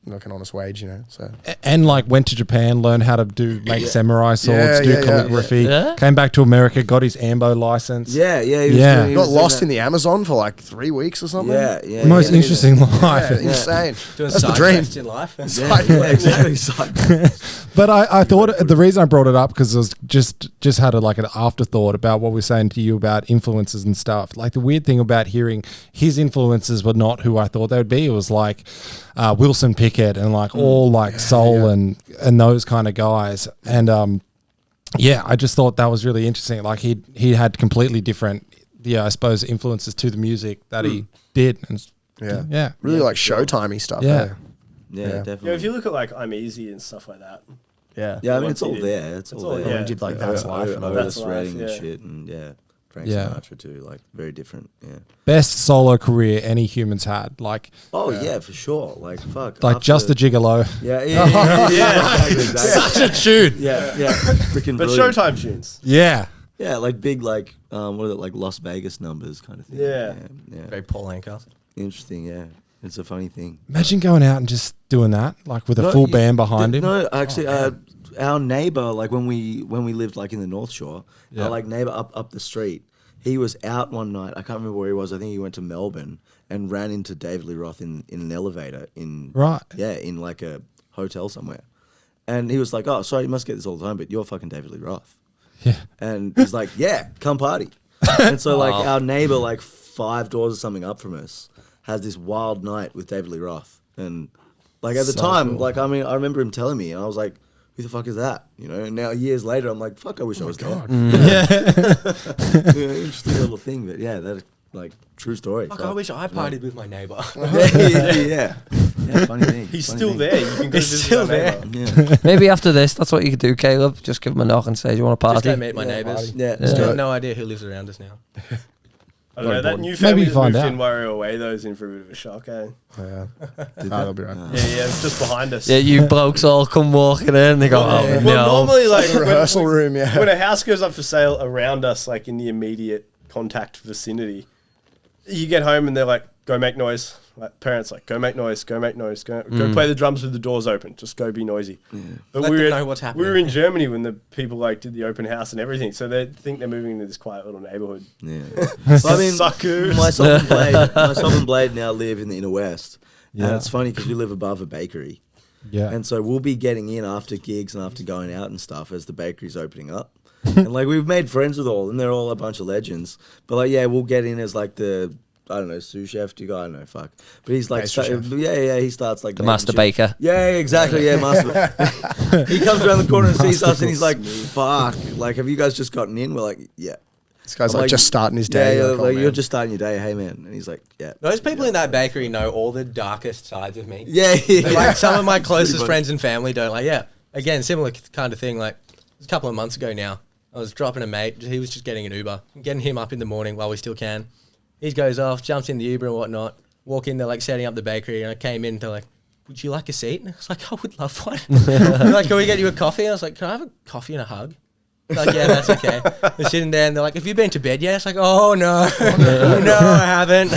like an honest wage, you know. So and like went to Japan, learned how to make samurai swords, do calligraphy. Yeah. Came back to America, got his Ambo license. He got lost in the Amazon for like 3 weeks or something. Most interesting life. Insane. Doing That's the side dream. quests in life. Exactly. But I thought the reason I brought it up because I was just had like an afterthought about what we were saying to you about influences and stuff. Like the weird thing about hearing his influences were not who I thought they would be. It was like Wilson Pickett and like all like soul and those kind of guys. And I just thought that was really interesting. Like he had completely different, I suppose, influences to the music that he did. And really like Showtimey stuff. Yeah. Yeah, definitely. Yeah, if you look at like I'm Easy and stuff like that. Yeah, I mean, it's all there. It's all there. Yeah. He did like That's Life and all that. Otis Redding and shit, and Frank Sinatra too. Like very different. Yeah. Best solo career any humans had. Like yeah, for sure. Like fuck. like Just the Gigolo. Yeah. Exactly. Such a tune. Yeah. Freaking But brilliant. Showtime tunes. Yeah. Yeah, like big, like what are it, like Las Vegas numbers kind of thing. Yeah. Very Paul Anka. Interesting. Yeah, it's a funny thing. Imagine going out and just doing that, like with a full band behind him. No, actually, our neighbor, like when we lived like in the North Shore, our like neighbor up the street, he was out one night. I can't remember where he was. I think he went to Melbourne and ran into David Lee Roth in an elevator in like a hotel somewhere, and he was like, "Oh, sorry, you must get this all the time, but you're fucking David Lee Roth." Yeah, and he's like, "Yeah, come party." And so like our neighbor, like 5 doors or something up from us, has this wild night with David Lee Roth, and like at the time, like I mean, I remember him telling me, and I was like, "Who the fuck is that?" You know. And now years later, I'm like, "Fuck, I wish I was there." Interesting little thing, but that like true story. Fuck, I wish I partied with my neighbor. Yeah, funny thing. He's funny still thing. there. You can go He's visit still your there. neighbor. Yeah. Maybe after this, that's what you could do, Caleb. Just give him a knock and say, "Do you want to Just party?" go meet my neighbours. Yeah. Still have no idea who lives around us now. I don't know. That new Maybe family that find moved out. in while we were away, though, is in for a bit of a shock, eh? Yeah. That'll be right. Yeah, it's just behind us. Yeah, you blokes all come walking in. And they go, "Oh Well, no!" normally, like Rehearsal room, yeah. when a house goes up for sale around us, like in the immediate contact vicinity, you get home and they're like, "Go make noise." Like parents, like, "Go make noise, go make noise, go play the drums with the doors open. Just go be noisy." But Let we them were know what's we happening. were in Germany when the people like did the open house and everything, so they think they're moving into this quiet little neighborhood. Yeah. I mean, Suckers. myself and Blade now live in the inner west. And it's funny because we live above a bakery. Yeah. And so we'll be getting in after gigs and after going out and stuff as the bakery's opening up. And like we've made friends with all, and they're all a bunch of legends. But like, we'll get in as like the, I don't know, sous chef. Do you go? I don't know, fuck. But he's like, he starts like The master baker. Yeah, exactly. Yeah, master. He comes around the corner and sees us, and he's like, "Fuck! Like, have you guys just gotten in?" We're like, "Yeah." This guy's I'm like just starting his day. Yeah, Like, oh, like, man. you're just starting your day. Hey, man. And he's like, "Yeah." Those people in that bakery know all the darkest sides of me. Yeah. Like some of my closest friends and family don't. Like, again, similar kind of thing. Like it was a couple of months ago now. I was dropping a mate. He was just getting an Uber. I'm getting him up in the morning while we still can. He goes off, jumps in the Uber and whatnot. Walk in, they're like setting up the bakery, and I came in to like, "Would you like a seat?" And I was like, "I would love one." They're like, "Can we get you a coffee?" And I was like, "Can I have a coffee and a hug?" Like, yeah, that's okay. They're sitting there and they're like, "Have you been to bed yet?" It's like, "Oh no, no, I haven't."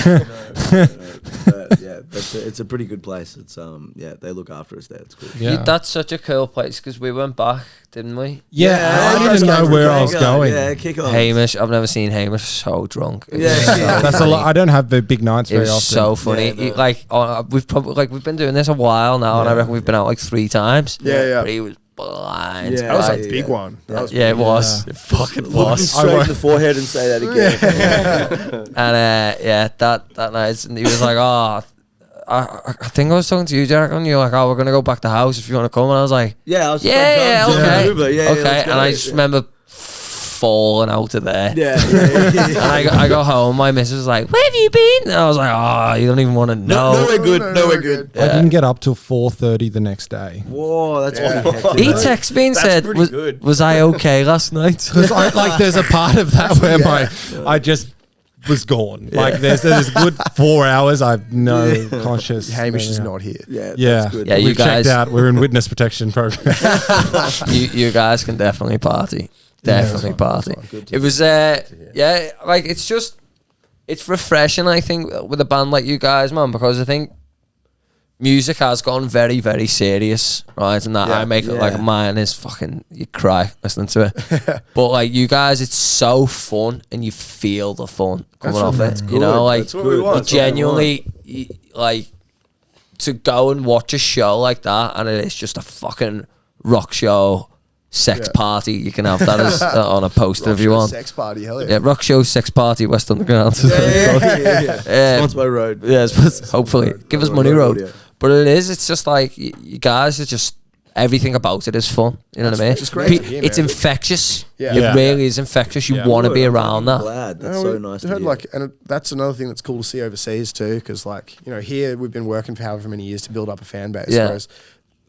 It's a pretty good place. It's they look after us there. It's cool. Yeah. That's such a cool place because we went back, didn't we? Yeah, I didn't know where I was going. Yeah, kick on. Hamish, I've never seen Hamish so drunk. It was Yeah. so That's a funny. lot. I don't have the big nights It very was often. so funny. Yeah, no. He, like, we've been doing this a while now, and I reckon we've been out like 3 times. Yeah. But he was blind. Yeah. That was Like, a big one. That was it was. It fucking Look me was. straight in the forehead and say that again. And that night, and he was like, "Oh, I think I was talking to you, Jack, and you're like, "Oh, we're gonna go back to the house if you want to come." And I was like, Yeah, I was "Yeah, okay, Uber. Yeah, okay." let's go. And I just remember falling out of there. Yeah. And I got home. My missus was like, "Where have you been?" And I was like, "Oh, you don't even want to know." No, we're good. No, we're good. I didn't get up till 4:30 the next day. Whoa, that's pretty hectic. He texted me and That's said, pretty good. "Was I okay last night?" Because like, there's a part of that where I just was gone. Like there's a good 4 hours. I've no conscious. Hamish is not here. Yeah, Yeah, that's good. Yeah, you we checked guys- out. We're in witness protection program. you guys can definitely party. Definitely party. It was yeah, like it's refreshing, I think, with a band like you guys, man, because I think music has gone very, very serious, right? And that I make it like mine is fucking, you cry listening to it. But like you guys, it's so fun and you feel the fun coming off it. You know, like That's what we want. genuinely, like to go and watch a show like that, and it is just a fucking rock show, sex party. You can have that as on a poster if you want. Sex party, hell yeah. Yeah, rock show, sex party, West Underground. Sponsored by Road. Yeah, hopefully. Give us money, Road. But it's just like, you guys are just, everything about it is fun. You know what I mean? It's great to hear, It's man. infectious. Yeah. It Yeah. really is infectious. You want to be around that. Glad. That's No, so we nice to heard, hear. like, and that's another thing that's cool to see overseas too, because like, you know, here we've been working for however many years to build up a fan base, Yeah. whereas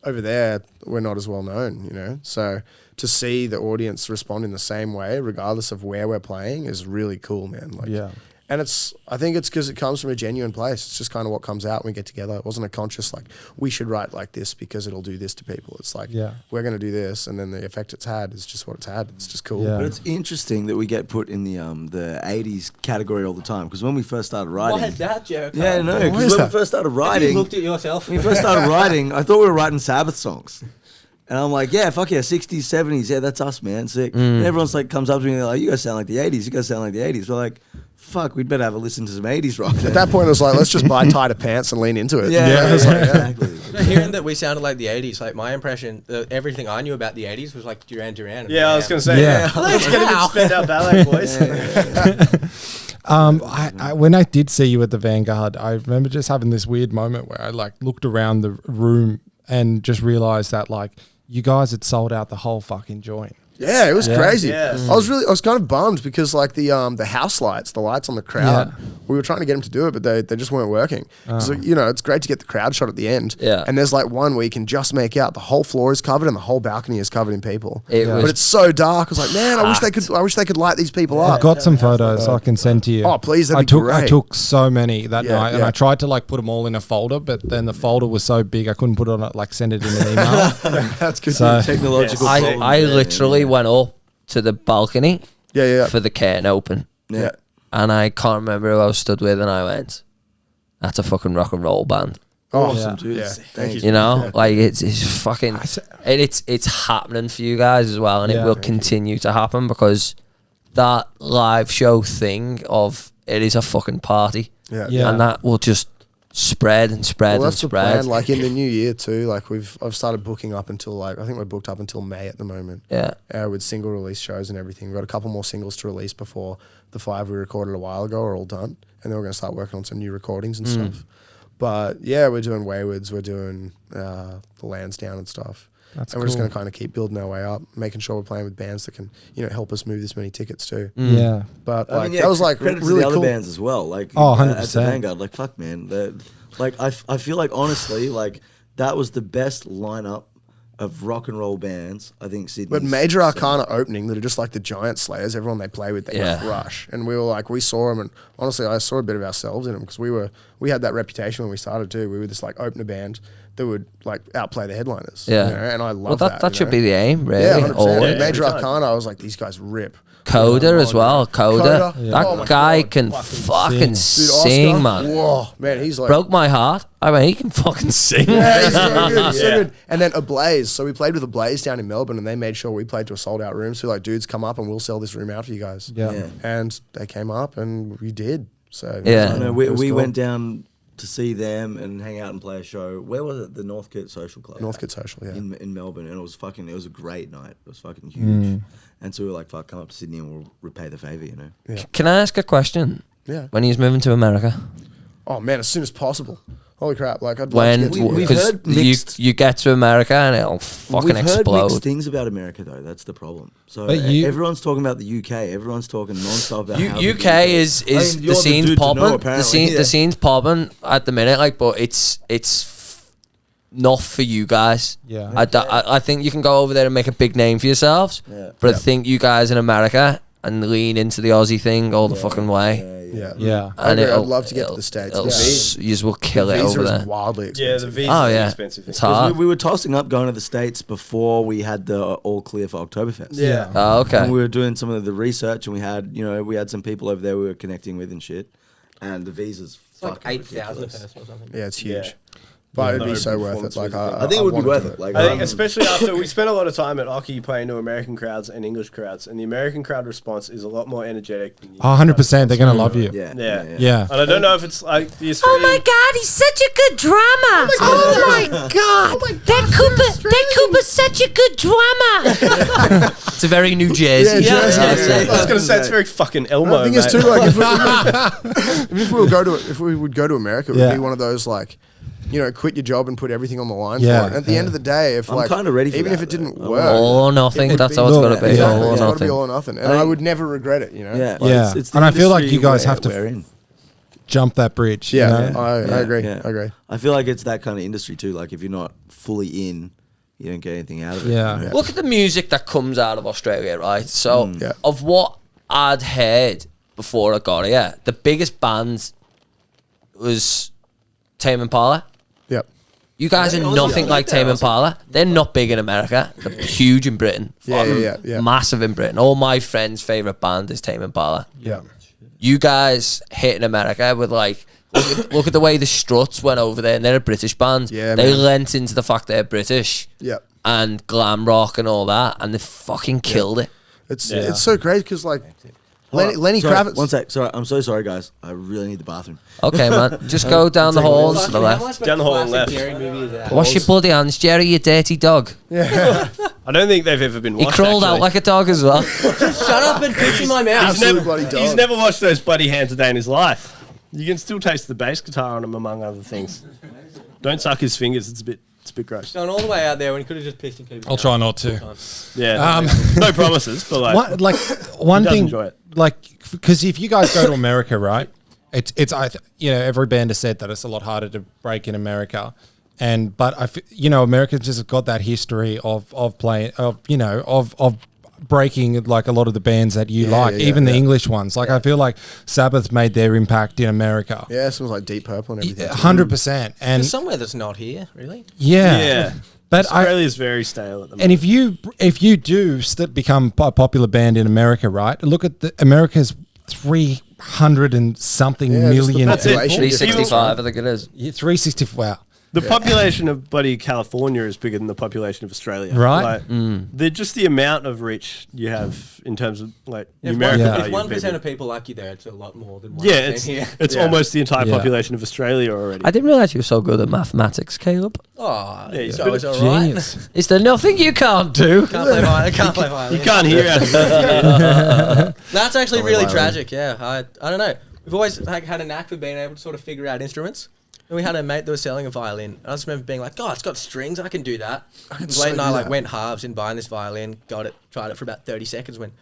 over there we're not as well known, you know. So to see the audience respond in the same way, regardless of where we're playing, is really cool, man. Like, Yeah. And I think it's because it comes from a genuine place. It's just kind of what comes out when we get together. It wasn't a conscious, like, we should write like this because it'll do this to people. It's like, we're going to do this, and then the effect it's had is just what it's had. It's just cool. Yeah. But it's interesting that we get put in the 80s category all the time, because when we first started writing, Why is that, Joe? yeah, no, Why because is when that? we first started Have you writing, looked at yourself? when we first started writing, I thought we were writing Sabbath songs. And I'm like, yeah, fuck yeah, 60s, 70s, yeah, that's us, man, sick. And everyone's like, comes up to me and they're like, you guys sound like the 80s, you guys sound like the 80s. We're like, fuck, we'd better have a listen to some 80s rock. At that point, it was like, let's just buy tighter pants and lean into it. Yeah, It's like, yeah. exactly. Hearing that we sounded like the 80s, like my impression, everything I knew about the 80s was like Duran Duran. and Yeah, I was Bam. going to say, Yeah. let's get a bit spent out ballet, boys. I when I did see you at the Vanguard, I remember just having this weird moment where I like looked around the room and just realized that like you guys had sold out the whole fucking joint. Yeah, it was crazy. Yeah. I was kind of bummed because like the house lights, the lights on the crowd, we were trying to get them to do it, but they just weren't working. So you know, it's great to get the crowd shot at the end. Yeah. And there's like one where you can just make out the whole floor is covered and the whole balcony is covered in people. It was But it's so dark. I was like, man, I wish they could light these people up. I've got some photos I can send to you. Oh, please, that'd I be took great. I took so many that Yeah, night, and yeah. I tried to like put them all in a folder, but then the folder was so big I couldn't put it on it, like send it in an email. That's good. So Technological I problems. literally went up to the balcony Yeah. for the curtain open, Yeah. and I can't remember who I was stood with, and I went, "That's a fucking rock and roll band." Awesome, dude. Yeah. Thank you. You know, like it's fucking, and it's happening for you guys as well, and it Yeah. will continue to happen because that live show thing of it is a fucking party, Yeah. and that will just spread and spread Well, and that's the spread. plan. Like in the new year too. Like I've started booking up until like I think we're booked up until May at the moment. Yeah, With single release shows and everything. We've got a couple more singles to release before the 5 we recorded a while ago are all done. And then we're going to start working on some new recordings and stuff. But yeah, we're doing Waywards, we're doing the Lansdowne and stuff. That's and we're just cool. going to kind of keep building our way up, making sure we're playing with bands that can, you know, help us move this many tickets too. Yeah. But I like mean, yeah, that was like credit to really the other cool. bands as well. Like, Oh, at the 100%. Vanguard, like, fuck, man. Like, I feel like honestly, like that was the best lineup of rock and roll bands I think Sydney. But Major Arcana opening that are just like the giant slayers. Everyone they play with, they crush. And we were like, we saw them, and honestly, I saw a bit of ourselves in them because we had that reputation when we started too. We were this like opener band that would like outplay the headliners. Yeah. you know? And I well, love that. that you should know? be the aim, really. Yeah, 100%. always. Major every time. Arcana, I was like, these guys rip. Coda as well. Coda. Coda. That Oh my guy God. can fucking sing, Oscar, man. Whoa, man, he's like Broke my heart. I mean, he can fucking sing. Yeah, he's so good, he's so good. And then Ablaze. So we played with Ablaze down in Melbourne, and they made sure we played to a sold out room. So like, dudes, come up and we'll sell this room out for you guys. Yeah. And they came up, and we did. So Yeah. I know, it we was cool. went down to see them and hang out and play a show. Where was it? The Northcote Social Club. Northcote Social, yeah. In Melbourne, and it was a great night. It was fucking huge. And so we were like, fuck, come up to Sydney and we'll repay the favour, you know. Can I ask a question? Yeah. When he's moving to America? Oh man, as soon as possible. Holy crap! Like I'd love When to get to We've because heard mixed- you get to America and it'll fucking We've heard explode. mixed things about America, though. That's the problem. So But everyone's talking about the UK. Everyone's talking non-stop about how UK the is I mean, the you're scene's dude to know, popping. apparently. The scene's popping at the minute, like, but it's not for you guys. Yeah. I think you can go over there and make a big name for yourselves, Yeah. but I think you guys in America and lean into the Aussie thing all the fucking way. Yeah. I And agree, it'll- I'd love to get to it'll- the States. it'll The s- Yous will kill the it visa over is there. wildly Yeah, expensive. the visa Oh is yeah, expensive. it's 'Cause hard. we were tossing up going to the States before we had the all clear for Oktoberfest. Yeah. Oh, okay. And we were doing some of the research, and we had some people over there we were connecting with and shit. And the visas, It's like fucking 8,000 a ridiculous. person or something. Yeah, it's huge. Yeah. But it'd No be so worth it. performance Like visa. I think it would be wanna worth do it. Like, I think especially after we spent a lot of time at Oki playing to American crowds and English crowds, and the American crowd response is a lot more energetic. Than the 100%. They're gonna love you. yeah, Yeah. And I don't know if it's like the Australian. God, he's such a good drummer. Oh my God. That Cooper's such a good drummer. It's a very New Jersey. Yeah, Jersey. I'd say. I was gonna say it's very fucking Elmo. The thing is mate. too, like if we would go to America, it would Yeah. be one of those like, quit your job and put everything on the line Yeah, for it. And at the end of the day, if I'm like kinda ready for even that, if it didn't though. work, All or nothing. it would That's be- how it's got to be. Exactly. All or it's got to nothing. be all or nothing. And I would never regret it. Yeah, Yeah. It's the And I feel like industry you guys we're- have to we're in. Jump that bridge. you Yeah, know? I agree. Yeah. I agree. I feel like it's that kind of industry too. Like if you're not fully in, you don't get anything out of it. Yeah. you know? Look at the music that comes out of Australia, right? So, Yeah. of what I'd heard before I got here, the biggest band was Tame Impala. Yep. You guys are nothing like Tame Impala. They're not big in America. They're huge in Britain. Yeah, Fucking yeah. Massive in Britain. All my friends' favourite band is Tame Impala. Yeah. You guys hit in America with like, look at the way the Struts went over there, and they're a British band. Yeah, they man. lent into the fact they're British. Yep. And glam rock and all that, and they fucking killed it. It's so great because like Lenny Sorry, Kravitz. One sec. Sorry, I'm so sorry, guys. I really need the bathroom. Okay, man, just go down the hall and to the left. Down the hall and left. Wash your bloody hands, Jerry, you dirty dog. I don't think they've ever been He washed. crawled out actually. like a dog as well. Shut up and pitch in my mouth. He's Absolute never, bloody dog. he's never washed those bloody hands a day in his life. You can still taste the bass guitar on him, among other things. Don't suck his fingers. It's a bit gross. Going all the way out there when he could have just pissed in Cooper's I'll mouth. try not to. Yeah. No promises, but like, One does thing, enjoy it. like, because if you guys go to America, right, every band has said that it's a lot harder to break in America, but Americans just got that history of playing of breaking like a lot of the bands that you like, even the English ones. Like I feel like Sabbath made their impact in America. Yeah, someone's like Deep Purple and everything. 100%. And There's somewhere that's not here, really. yeah. but Australia's very stale at the moment. And if you do become a popular band in America, right? Look at America's 300 and something Yeah, just the million population people. 365, I think it is. Yeah, 360. Wow. The population of bloody California is bigger than the population of Australia. Right. Like, they're just the amount of reach you have in terms of like If numerical Yeah. value. If of 1% people. of people like you there, it's a lot more than 1% Yeah, it's here. almost the entire Yeah. population of Australia already. I didn't realize you were so good at mathematics, Caleb. Oh, Yeah, he's so good it's at all right. Genius. Is there nothing you can't do? Can't play violin. Can't play violin. You can't hear out. That's actually Only really violin. tragic. Yeah, I don't know. We've always had a knack for being able to sort of figure out instruments. And we had a mate that was selling a violin. And I just remember being like, "God, it's got strings. I can do that." And so Blade and I do like that. went halves in buying this violin. Got it. Tried it for about 30 seconds. Went.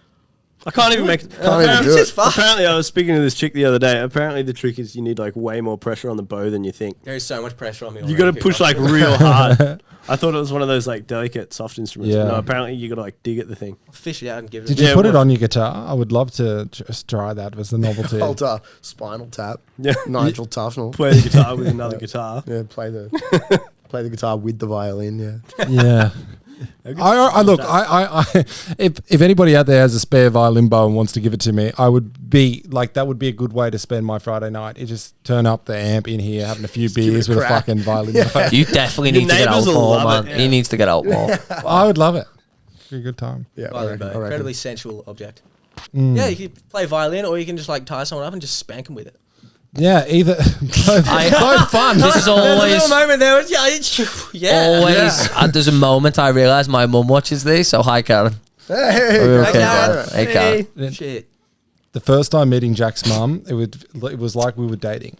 I can't even make. even apparently, do it. apparently, I was speaking to this chick the other day. Apparently, the trick is you need like way more pressure on the bow than you think. There is so much pressure on me. You got to push like real hard. I thought it was one of those like delicate soft instruments. Yeah. But no, apparently you got to like dig at the thing. fish it out and give it. Did a you Yeah, put it well- on your guitar? I would love to just try that as a novelty. Old Spinal Tap. Yeah. Nigel Tufnell. Play the guitar with another guitar. Yeah, play the guitar with the violin. Yeah. Yeah. I look. If anybody out there has a spare violin bow and wants to give it to me, I would be like that. Would be a good way to spend my Friday night. You just turn up the amp in here, having a few give it beers a with a crack. fucking violin bow. You definitely Your need to get out neighbours will more, love man. it, He yeah. needs to get out more. I would love it. Be a good time. Yeah. violin bow. I reckon. Incredibly sensual object. Yeah, you can play violin, or you can just like tie someone up and just spank them with it. Yeah, either both fun. This is There's a always, little moment there. Yeah. always. And there's a moment I realise my mum watches these. So hi, Karen. Hey, Are we okay, Karen. Karen? Hey, Karen. Then Shit. the first time meeting Jack's mum, it was like we were dating.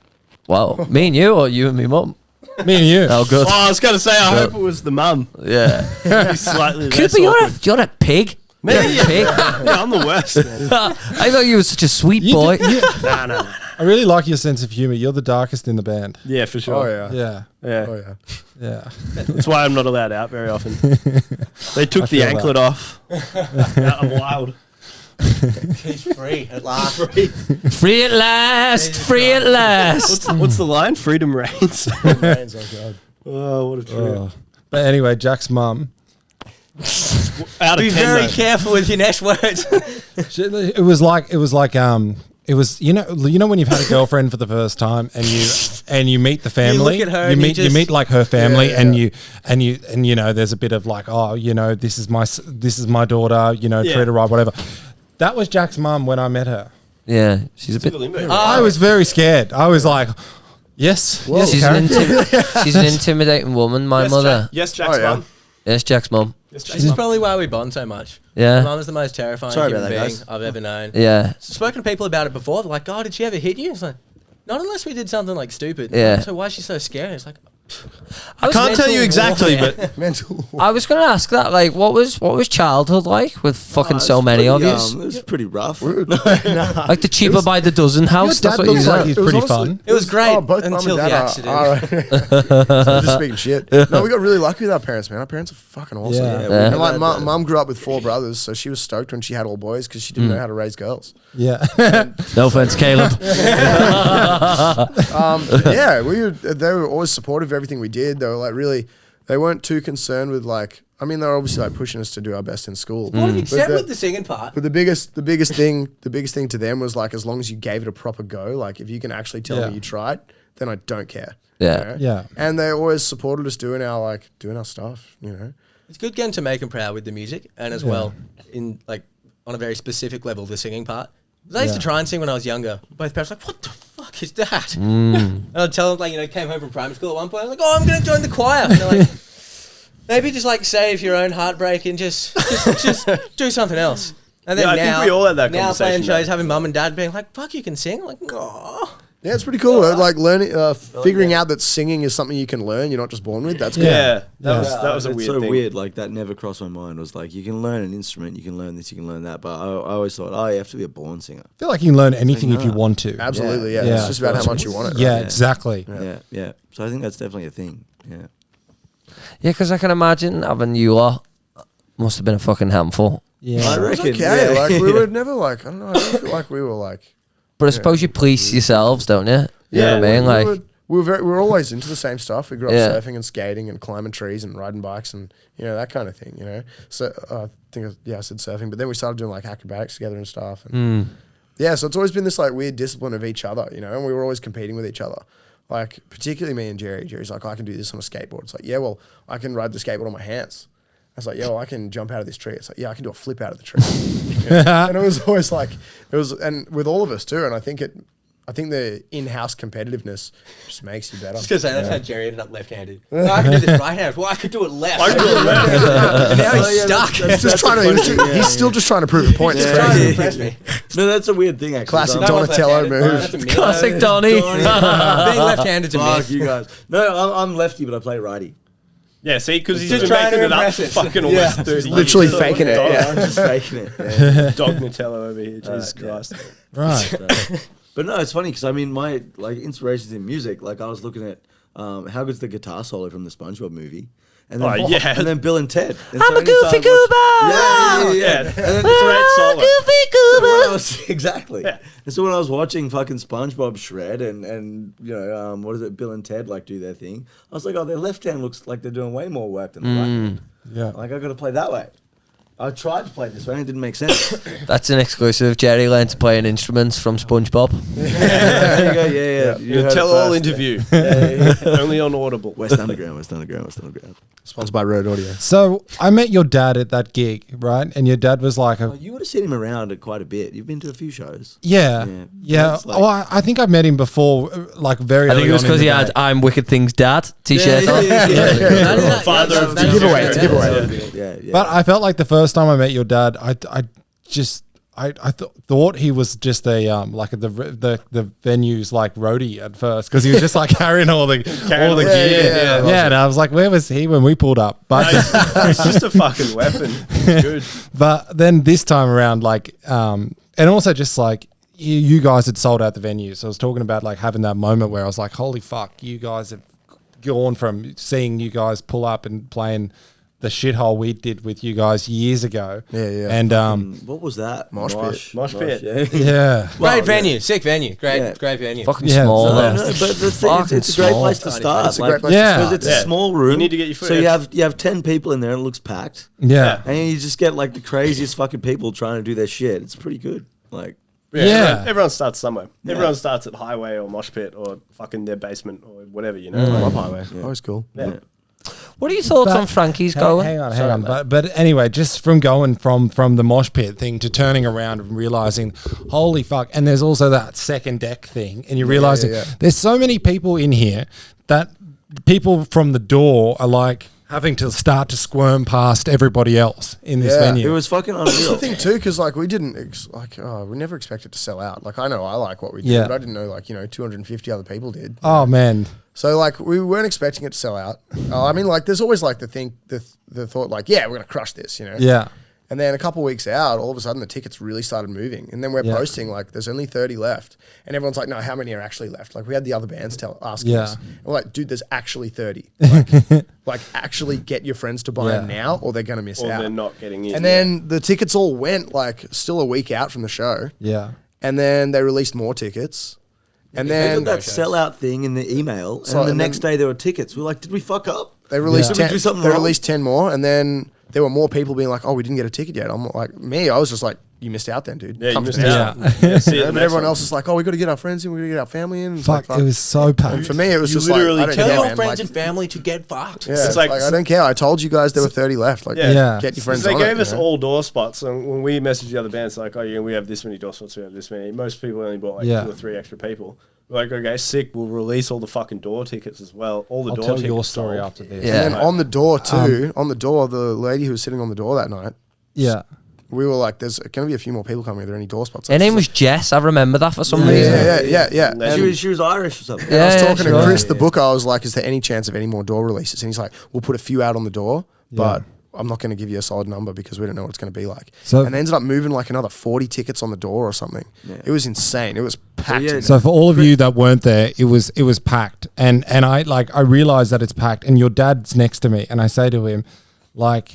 Wow, me and you, or you and me mum? Me and you. Oh, good. Oh, I was gonna say, I hope it was the mum. Yeah. Slightly less Cooper, awkward. you're a pig. Me? Pig. Yeah, I'm the worst. Man. I thought you were such a sweet boy. Nah. I really like your sense of humor. You're the darkest in the band. Yeah, for sure. Oh yeah. Yeah. Yeah. Oh yeah. Yeah. That's why I'm not allowed out very often. They took the feel anklet off. Yeah, I'm wild. He's free at last. Free at last. Free at last. What's the line? Freedom reigns. Brains, oh god. Oh, what a trip. Oh. But anyway, Jack's mum. Out of Be 10, very though. careful with your next words. It was like you know when you've had a girlfriend for the first time and you meet the family, look at her you and meet you you just- meet like her family Yeah, and you know there's a bit of like, oh, you know, this is my daughter, you know, Yeah. treat her right, whatever. That was Jack's mum when I met her. Yeah, she's a bit. I was very scared. I was like, yes, yes, She's Karen. she's an intimidating woman. My mother. Yes, Jack's Oh, yeah. mum. Yes, Jack's mum. Yes, This is probably why we bond so much. Yeah. My mum is the most terrifying Sorry human about that, being guys. I've ever known. Yeah. Spoken to people about it before. They're like, "Oh, did she ever hit you?" It's like, not unless we did something like stupid. Yeah. So why is she so scary? It's like, I can't tell you exactly, but Mental. I was gonna ask that. Like, what was childhood like with fucking so many of you? It was pretty rough. Like the cheaper by the dozen house. That's what you looks like said. he's It was pretty honestly- fun. it was great both mum until and the dad accident. I'm just speaking shit. No, we got really lucky with our parents, man. Our parents are fucking awesome. Yeah. Yeah. And like, mum grew up with 4 brothers, so she was stoked when she had all boys because she didn't know how to raise girls. Yeah. No offense, Caleb. Yeah, they were always supportive of everything we did. They were like really, they weren't too concerned with like, I mean, they were obviously like pushing us to do our best in school. Except But with the singing part. But the biggest thing to them was like, as long as you gave it a proper go, like if you can actually tell Yeah. me you tried, then I don't care. Yeah. You know? Yeah. And they always supported us doing our stuff, you know. It's good getting to make them proud with the music and as well in like on a very specific level the singing part. 'Cause I used to try and sing when I was younger. Both parents were like, what the fuck is that? And I'd tell them, like, you know, came home from primary school at one point. I was like, oh, I'm going to join the choir. And they're like, maybe just like save your own heartbreak and just do something else. And then Yeah, I now, think we all had that now conversation, playing shows, though. having mum and dad being like, fuck, you can sing. I'm like, oh. Yeah, it's pretty cool. Like learning, figuring out that singing is something you can learn. You're not just born with. That's good. yeah, that was a It's weird so thing. weird. Like that never crossed my mind. It was like you can learn an instrument, you can learn this, you can learn that. But I always thought, oh, you have to be a born singer. I feel like you can learn anything if you no. want to. Absolutely. Yeah. Yeah. It's just about how much you want it. Yeah, right? exactly. Yeah. So I think that's definitely a thing. Yeah. Yeah, because I can imagine having you lot must have been a fucking handful. Yeah. I It was reckon. okay. Yeah. Like we were never like, I don't know. I don't feel like we were like. But I suppose you police yourselves, don't you? You know what I mean? Like, we were always into the same stuff. We grew up Yeah. surfing and skating and climbing trees and riding bikes and that kind of thing. You know, so I think I said surfing, but then we started doing like acrobatics together and stuff. And yeah, so it's always been this like weird discipline of each other, you know, and we were always competing with each other. Like particularly me and Jerry. Jerry's like, I can do this on a skateboard. It's like, yeah, well, I can ride the skateboard on my hands. I was like, yeah, well, I can jump out of this tree. It's like, yeah, I can do a flip out of the tree. And it was always like, and with all of us too. And I think the in-house competitiveness just makes you better. Just going to say, that's how Jerry ended up left-handed. No, I can do this right-handed. Well, I could do it left. I could do it left. And now he's stuck. He's just trying to. He's still just trying to prove a point. It's Trying to crazy. impress me. No, that's a weird thing actually. Classic So I'm- Donatello left-handed. move. That's a myth. classic Donny. Being left-handed to Fuck myth. you guys. No, I'm lefty, but I play righty. Yeah, see, because he's Just been trying making to it up impress for us. fucking Yeah. almost 30 Literally years. faking it. Yeah. I'm just faking it. Yeah. Dog Nutella over here, Jesus Christ. Right. But no, it's funny because I mean, my like inspirations in music. Like I was looking at how good's the guitar solo from the SpongeBob movie, and then Oh, yeah. and then Bill and Ted. And I'm a anytime I goofy watch- goober. Yeah. Yeah, And then great solo. Goofy So when goober. I was, exactly. Yeah. And so when I was watching fucking SpongeBob shred and you know what is it, Bill and Ted like do their thing, I was like, oh, their left hand looks like they're doing way more work than the right hand. Yeah. Like I got to play that way. I tried to play this way and it didn't make sense. That's an exclusive. Jerry learned to play an instrument from SpongeBob. There you go. Yeah. You heard it Tell all first. interview. Only on Audible. West Underground. Sponsored by Road Audio. So I met your dad at that gig, right? And your dad was like, Oh, you would have seen him around quite a bit. You've been to a few shows. yeah. That's like- Oh, I think I met him before, like very I think early it was on in because the he had day. "I'm Wicked Things Dad" t-shirt on. Father of It's a giveaway. It's a giveaway. Yeah. But I felt like the first time I met your dad, thought he was just a like the venue's like roadie at first because he was just like carrying all the gear. Yeah, and I was like, where was he when we pulled up? But It's just a fucking weapon. It's good. But then this time around, like, and also just like you guys had sold out the venue, so I was talking about like having that moment where I was like, holy fuck, you guys have gone from seeing you guys pull up and playing the shithole we did with you guys years ago. Yeah. And what was that? Mosh pit. Mosh pit. yeah. Great venue, sick venue, great venue. Fucking Yeah, small. so- though. No, but the thing, it's a great place to start. It's a great place to Yeah. start. Because it's a small room. You need to get your foot So in. you have 10 people in there and it looks packed. Yeah. And you just get like the craziest fucking people trying to do their shit. It's pretty good. Like, Yeah. Everyone starts somewhere. Everyone starts at highway or mosh pit or fucking their basement or whatever, you know. I love Highway. Always cool. Yeah. What are your thoughts But- on Frankie's Hang going? hang on. But anyway, just from going from the mosh pit thing to turning around and realizing, holy fuck! And there's also that second deck thing, and you're realizing there's so many people in here that people from the door are like having to start to squirm past everybody else in this Yeah. venue. it was fucking That's the unreal. thing too, because like we didn't we never expected to sell out. Like I know I like what we did, Yeah. but I didn't know like 250 other people did. Oh man, So like we weren't expecting it to sell out. I mean like there's always like the thought like yeah we're gonna crush this, yeah, And then a couple of weeks out, all of a sudden the tickets really started moving, and then we're Yeah. posting like there's only 30 left, and everyone's like, no, how many are actually left? Like we had the other bands asking Yeah. us, and we're like, dude, there's actually 30. Like actually get your friends to buy them now, or they're gonna miss Or out. they're not getting in. And then the tickets all went like still a week out from the show, yeah. and then they released more tickets, and They then got that sellout thing in the email, So- and the and next then- day there were tickets. We were like, did we fuck up? they released Did we 10. do something They wrong? released 10 more, and then there were more people being like, "Oh, we didn't get a ticket yet." I'm like, me, I was just like, "You missed out, then, dude." yeah, you Come to missed the next out. one. Yeah, see you at the But next everyone one. else is like, "Oh, we got to get our friends in. We got to get our family in." And it's Fuck, like, it was so packed. For me, it was You just like, literally I don't tell care, your man. friends Like, and family to get fucked. yeah, It's it's like- like, I don't care. I told you guys there were 30 left. Like, Yeah. get your friends They on gave it, us you know? all door spots, and when we messaged the other bands, like, oh yeah, we have this many door spots, we have this many. Most people only bought like Yeah. 2 or 3 extra people. We're like, okay, sick. We'll release all the fucking door tickets as well. All the I'll door tell tickets your story sold. after this. Yeah. And then on the door too, the lady who was sitting on the door that night, Yeah. we were like, "There's going to be a few more people coming. Are there any door spots?" Her name was Jess. I remember that for some reason. yeah. And And She was Irish or something. Yeah. I was talking sure. to Chris, the booker. I was like, "Is there any chance of any more door releases?" And he's like, "We'll put a few out on the door, but I'm not going to give you a solid number because we don't know what it's going to be like." So- and they ended up moving like another 40 tickets on the door or something. It was insane. It was packed. yeah, in So for all of you that weren't there, it was packed, and I realized that it's packed, and your dad's next to me, and I say to him, like,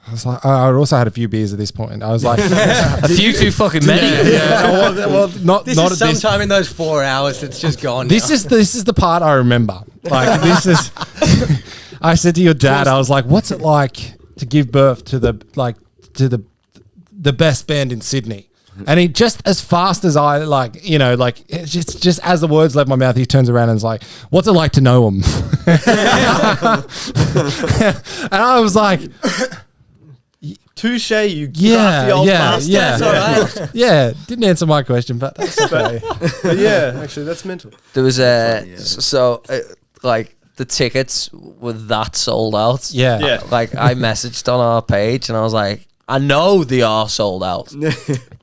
I was like, I also had a few beers at this point. I was like, A few too fucking many. well, not This not is at this. sometime in those 4 hours that's just gone. This is the part I remember. Like this is. I said to your dad, I was like, "What's it like to give birth to the best band in Sydney?" And he just as fast as I it's just as the words left my mouth, he turns around and is like, "What's it like to know him?" And I was like, Touche, you "Yeah, crafty old yeah, bastard. yeah, That's all right. yeah." Didn't answer my question, but that's okay. But yeah, actually, that's mental. There was like the tickets were that sold out. Yeah. Yeah. Like I messaged on our page and I was like, I know they are sold out,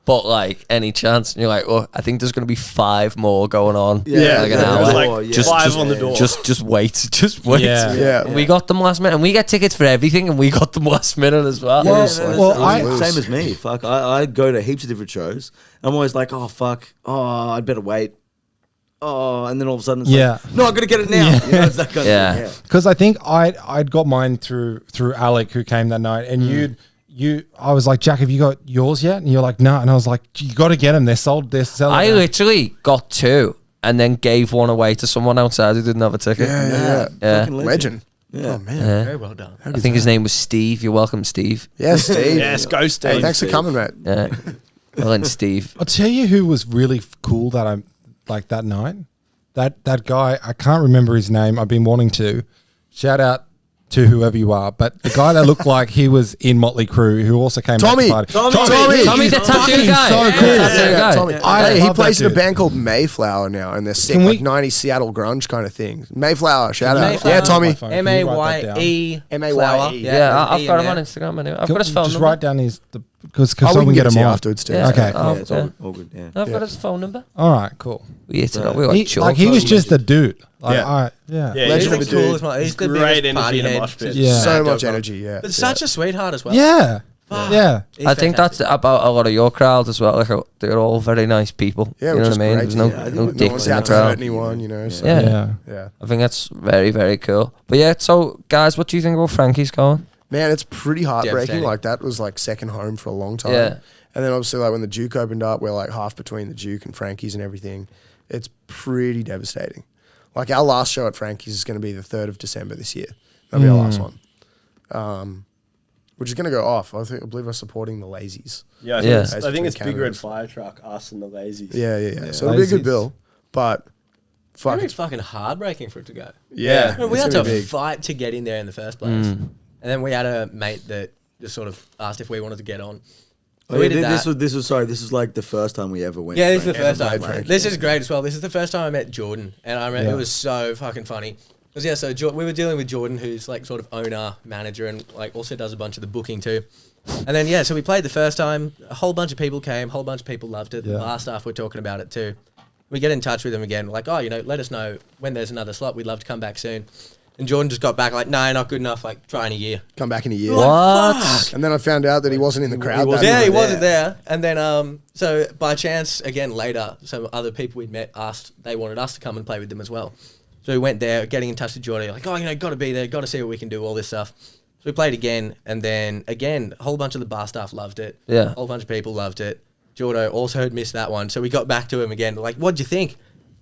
but like any chance? And you're like, oh, I think there's going to be 5 more going on. Yeah, like an there hour. was like Yeah. 5 on the door. Just wait, just wait. Yeah. Yeah. And we got them last minute, and we get tickets for everything, and we got them last minute as well. Well, Same as me. Fuck, I go to heaps of different shows. I'm always like, oh fuck, oh I'd better wait. Oh, and then all of a sudden it's Yeah. like, no, I gotta get it now. You know, it's that kind Yeah. of thing. Yeah. Because I think I'd got mine through Alec, who came that night, and I was like, Jack, have you got yours yet? And you're like, no. And I was like, you got to get them. They're sold. They're selling. I out." literally got 2 and then gave one away to someone outside who didn't have a ticket. Yeah. Fucking Legend. Yeah. Oh man. Yeah. Very well done. I think his name was Steve. You're welcome, Steve. Yeah, Steve. Yes, go Steve. Hey, thanks for coming, mate. Yeah. Well, then Steve. I'll tell you who was really cool that I like that night. That guy, I can't remember his name. I've been wanting to. Shout out to whoever you are, but the guy that looked like he was in Motley Crue, who also came Tommy. back to the party. Tommy, the tattoo fucking guy. so Yeah, cool. tattoo guy. Tommy. I He love plays that in a dude. band called Mayflower now, and they're sick, Can we- like 90s Seattle grunge kind of thing. Mayflower, shout out. Mayflower. Yeah, Tommy. Can you write that down? MAYE. MAYE. flower. Yeah, I've E got in him on there. Instagram anyway. I've got his phone Just number. write down Because we so we can can get it him to you on. afterwards too. Yeah. Okay, Yeah, cool. it's all good. Yeah. I've got his phone number. All right, cool. We hit it up. We like He was just a dude. Like, Yeah. all right, yeah. Yeah, He's he's the a coolest dude. one. He's the Great biggest party energy in a head. mosh pit. Yeah. So Mad much dog. energy. Yeah. But such a sweetheart as well. Yeah. Yeah. He's I think fantastic. that's about a lot of your crowd as well. Like they're all very nice people. Yeah, you know which what is I mean? great. There's no Yeah, I think no no No dicks one's in the out to hurt crowd. anyone, you know. So, Yeah. yeah. I think that's very, very cool. But yeah, so guys, what do you think about Frankie's going? Man, it's pretty heartbreaking. Devastating. Like that was like second home for a long time. Yeah. And then obviously like when the Duke opened up, we're like half between the Duke and Frankie's and everything. It's pretty devastating. Like our last show at Frankie's is going to be the 3rd of December this year. That'll be our last one. Which is going to go off. I believe we're supporting the Lazies. Yeah, Yeah. I think it's Between Big Red Canada's. Fire Truck, us and the Lazies. Yeah. So it'll be a good Lazies. bill, but fuck, It's it's, fucking heartbreaking for it to go. yeah. I mean, we it's had gonna to be big. fight to get in there in the first place. And then we had a mate that just sort of asked if we wanted to get on. So Oh, we yeah, did this that. this was like the first time we ever went. Yeah, to this is the Frankie's. first time. Frankie. This is great as well. This is the first time I met Jordan, and I remember Yeah. it was so fucking funny. Because yeah, so we were dealing with Jordan, who's like sort of owner, manager, and like also does a bunch of the booking too. And then yeah, so we played the first time. A whole bunch of people came. A whole bunch of people loved it. The Yeah. bar staff were talking about it too. We get in touch with them again. We're like, oh, let us know when there's another slot. We'd love to come back soon. And Jordan just got back like, no, not good enough. Like, try in a year. Come back in a year. What? And then I found out that he wasn't in the crowd. wasn't that Yeah, night. he wasn't there. And then, so by chance, again, later, some other people we'd met asked, they wanted us to come and play with them as well. So we went there, getting in touch with Jordan, like, oh, got to be there, got to see what we can do, all this stuff. So we played again, and then, again, a whole bunch of the bar staff loved it. Yeah. A whole bunch of people loved it. Jordo also had missed that one. So we got back to him again, like, what'd you think?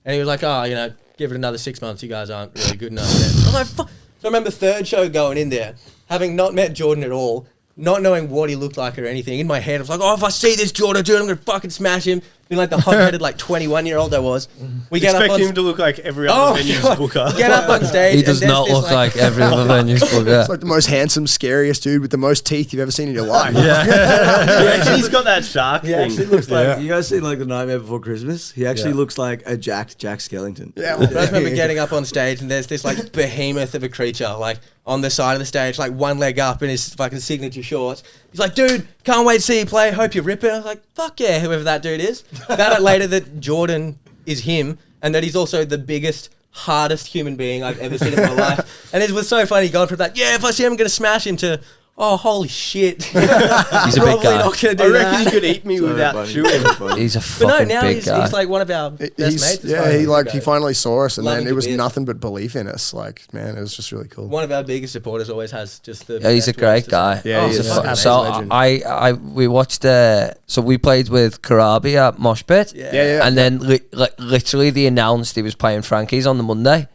And he was like, oh, give it another 6 months. You guys aren't really good enough yet. I was like, fuck. So I remember third show going in there, having not met Jordan at all, not knowing what he looked like or anything. In my head, I was like, oh, if I see this Jordan dude, I'm going to fucking smash him. Being like the hot-headed, like, 21-year-old I was. We get up Expect on him to look like every other venue's God. booker. Get up on stage. He does and there's not this, look like every other venue's booker. It's like the most handsome, scariest dude with the most teeth you've ever seen in your life. He's got that shark He thing. actually looks like you guys seen like The Nightmare Before Christmas. He actually looks like a jacked Jack Skellington. Yeah. I just remember getting up on stage and there's this like behemoth of a creature like on the side of the stage, like one leg up in his fucking signature shorts. He's like, dude, can't wait to see you play. Hope you rip it. I was like, fuck yeah, whoever that dude is. Found out later that Jordan is him and that he's also the biggest, hardest human being I've ever seen in my life. And it was so funny going from that, yeah, if I see him, I'm going to smash him, to, oh, holy shit. He's a big Probably guy. not going to I do reckon that. he could eat me without chewing. He's a But no, fucking now big he's guy. like one of our best mates. as far Yeah, as he we like go. he finally saw us, and Loving then it to was bits. nothing but belief in us. Like, man, it was just really cool. One of our biggest supporters always has just the. Yeah, he's a best words great to guy. say. Yeah, He's he's a a fucking- absolute so legend. we watched. So we played with Karabi at Mosh Pit. Yeah. And then literally they announced he was playing Frankie's on the Monday.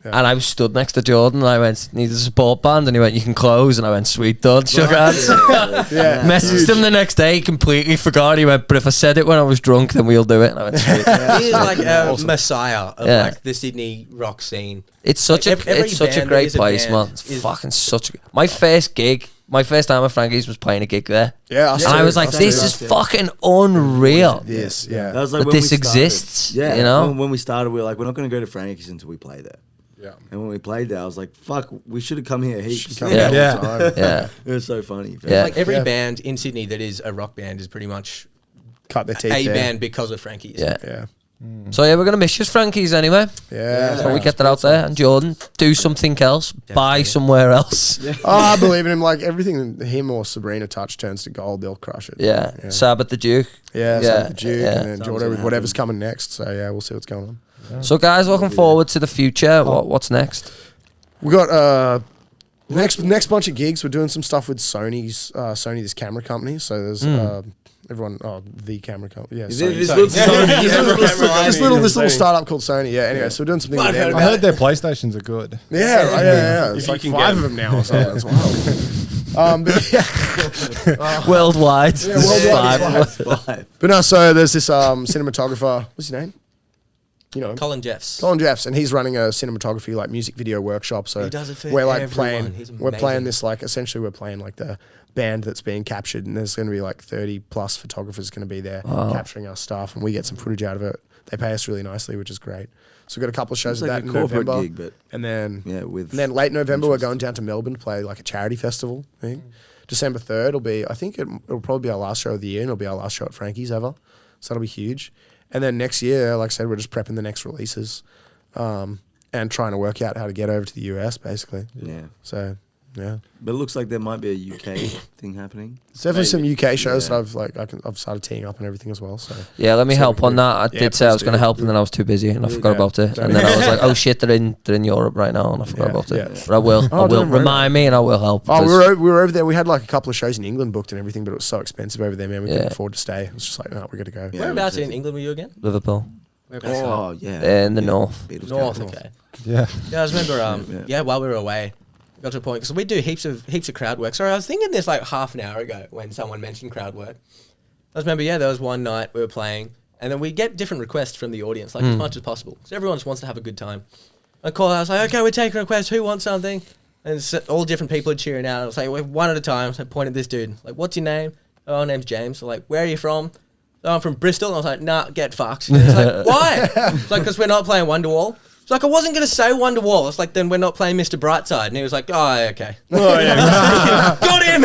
And I was stood next to Jordan and I went, need a support band? And he went, you can close. And I went, sweet dud, shook hands. Yeah. Messaged him the next day, completely forgot. He went, but if I said it when I was drunk, then we'll do it. And I went, sweet. He is like a messiah of Yeah. like the Sydney rock scene. It's such Like, a every it's such a band that great is a place, band man. It's is- fucking such a... My first time at Frankie's was playing a gig there. Yeah, And I was like, this is fucking unreal. Yes, yeah. That was like But when this we started. exists, Yeah, you know? When we started, we were like, we're not going to go to Frankie's until we play there. Yeah. And when we played there, I was like, fuck, we should have come here heaps. Come Yeah. here all the time. Yeah. It was so funny. Yeah. Like every Yeah. band in Sydney that is a rock band is pretty much Cut their teeth a there. band because of Frankie's. Yeah. Yeah. So yeah, we're going to miss you, Frankie's, anyway. Yeah. So we get that out there. And Jordan, do something else. Buy somewhere else. Yeah. Oh, I believe in him. Like everything him or Sabrina touch turns to gold. They'll crush it. Yeah. Sab at the Duke. Yeah. Yeah, So the Duke yeah. and then Jordan with whatever's coming next. So yeah, we'll see what's going on. So guys, looking forward to the future. What's next? We got next bunch of gigs. We're doing some stuff with Sony, this camera company. So there's everyone. Oh, the camera company. Yeah. Sony. This little startup called Sony. Yeah. Anyway, so we're doing something with them. I heard their PlayStations are good. Yeah, right, yeah. It's If you like can 5 get of them now or something. That's wild. But yeah. Worldwide. worldwide. Five. But no, so there's this cinematographer. What's his name? Colin Jeffs. Colin Jeffs, and he's running a cinematography like music video workshop. So He does it for we're like everyone. He's we're playing amazing. this like essentially we're playing like the band that's being captured, and there's going to be like 30 plus photographers going to be there capturing our stuff, and we get some footage out of it. They pay us really nicely, which is great. So we've got a couple of shows of It's like that a in corporate November, gig, but and then with and then late November we're going down to Melbourne to play like a charity festival thing. December 3rd will be, I think it'll probably be our last show of the year, and it'll be our last show at Frankie's ever. So that'll be huge. And then next year, like I said, we're just prepping the next releases, and trying to work out how to get over to the US, basically. yeah. So yeah, But it looks like there might be a UK thing happening. there's definitely some UK shows Yeah. that I've started teeing up and everything as well. So Yeah, let me So help we can on do- that. I Yeah, did say I please was going to do. help, and then I was too busy, and I forgot Yeah. about it. Don't And then I was worry. like, "Oh shit, they're in Europe right now," and I forgot Yeah, about it. yeah. But I will. Oh, I will don't worry. remind me, and I will help. oh, because- we were over there. We had like a couple of shows in England booked and everything, but it was so expensive over there, man. We Yeah. couldn't afford to stay. It was just like, no, we got to go. Yeah, Whereabouts it's- in England were you again? Liverpool. Whereabouts? Oh yeah. In the north. Beatles North, North. okay. Yeah. Yeah, I just remember, Yeah. while we were away, we got to a point, because we do heaps of crowd work. Sorry, I was thinking this like half an hour ago when someone mentioned crowd work. I just remember, there was one night we were playing, and then we get different requests from the audience, like as much as possible. So everyone just wants to have a good time. I called out, I was like, okay, we're taking a request, who wants something? And all different people are cheering out. I was like, one at a time. So I pointed at this dude, like, what's your name? Oh, name's James. So like, where are you from? Oh, I'm from Bristol. And I was like, nah, get fucked. And he's like, why? It's like, because we're not playing Wonderwall. It's like, I wasn't going to say Wonderwall. It's like, then we're not playing Mr. Brightside. And he was like, oh, okay. Oh, yeah. Got him!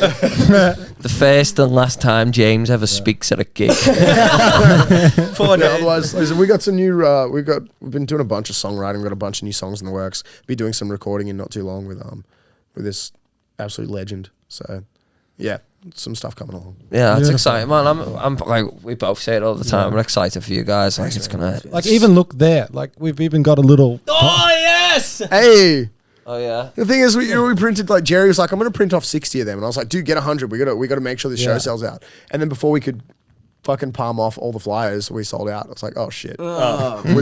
The first and last time James ever speaks at a gig. Poor Yeah, dude. otherwise, listen, we got some new. We've been doing a bunch of songwriting. We've got a bunch of new songs in the works. Be doing some recording in not too long with this absolute legend. So, yeah, some stuff coming along. Yeah, that's Beautiful. exciting, man. I'm like, we both say it all the time. I'm excited for you guys. Like, it's gonna. Like even look there. Like we've even got a little. Oh, yes! Hey, Oh yeah. the thing is, we printed like Jerry was like, I'm going to print off 60 of them, and I was like, dude, get 100. We got to make sure this show Yeah. sells out. And then before we could fucking palm off all the flyers, we sold out. I was like, oh shit, we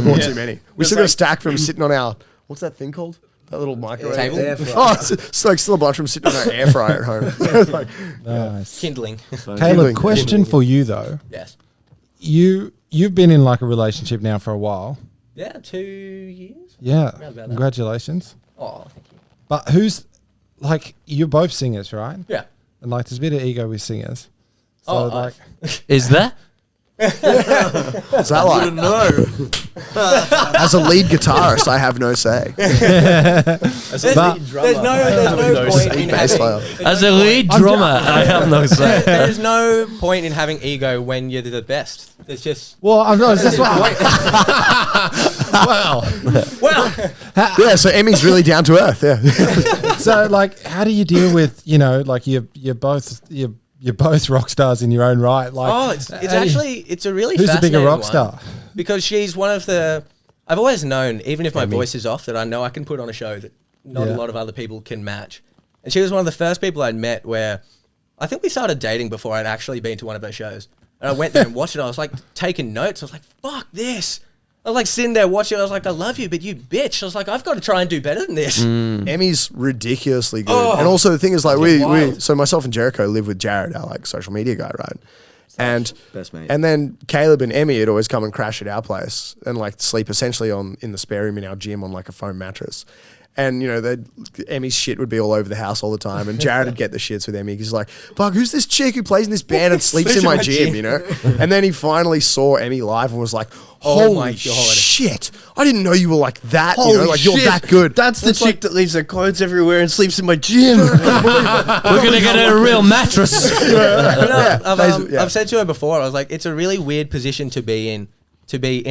bought too many. We still got a stack of them sitting on our what's that thing called? That little microwave Table? thing? Oh, it's like still a bunch of them sitting on our air fryer at home. It's like, Nice. Kindling. Caleb, Kindling. question for you though. Yes. You've been in like a relationship now for a while. Yeah, 2 years? Yeah. Around about that. Congratulations. Oh, thank you. But who's like you're both singers, right? Yeah. And like there's a bit of ego with singers. So Oh, like Is there? what's that like? As a lead guitarist, I have no say. There's no point in Bass having... player. As a lead drummer, I have no say. There's no point in having ego when you're the best. There's just... well, I'm not is this what Wow. Well, Yeah, so Emmy's really down to earth. Yeah. So like how do you deal with, like you're both rock stars in your own right? Like it's how do you- actually, it's a really who's the fascinating bigger rock one. star? Because she's one of the... I've always known, even if my voice is off, that I know I can put on a show that not a Yeah. lot of other people can match. And she was one of the first people I'd met where I think we started dating before I'd actually been to one of her shows. And I went there and watched it. I was like taking notes. I was like, fuck this. I was like sitting there watching it. I was like, I love you, but you bitch. I was like, I've got to try and do better than this. Emmy's ridiculously good. Oh. And also the thing is like Fucking we wild. so myself and Jericho live with Jared, our like social media guy, right? And Best mate. and then Caleb and Emmy would always come and crash at our place and like sleep essentially in the spare room in our gym on like a foam mattress. And Emmy's shit would be all over the house all the time, and Jared would get the shits with Emmy. He's like, "Fuck, who's this chick who plays in this band and sleeps in my gym?" And then he finally saw Emmy live and was like, Oh "Holy my God. shit! I didn't know you were like that. Holy Like you're shit. that good." That's the chick that leaves her clothes everywhere and sleeps in my gym. We're gonna get a real mattress. I've said to her before, I was like, it's a really weird position to be in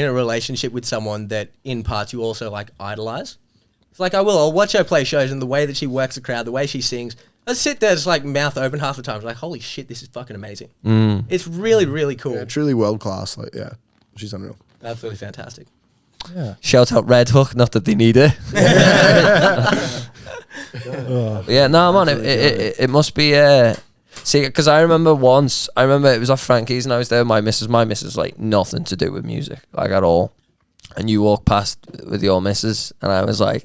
a relationship with someone that in parts you also like idolize. It's like I'll watch her play shows and the way that she works the crowd, the way she sings, I sit there just like mouth open half the time. I'm like, holy shit, this is fucking amazing. It's really, really cool. Yeah, truly world class. Like, yeah, she's unreal. Absolutely fantastic. Yeah. Shout out Red Hook, not that they need it. Yeah, no, man, it must be. See, because I remember it was at Frankie's and I was there with my missus. My missus like nothing to do with music, like at all. And you walk past with your missus, and I was like,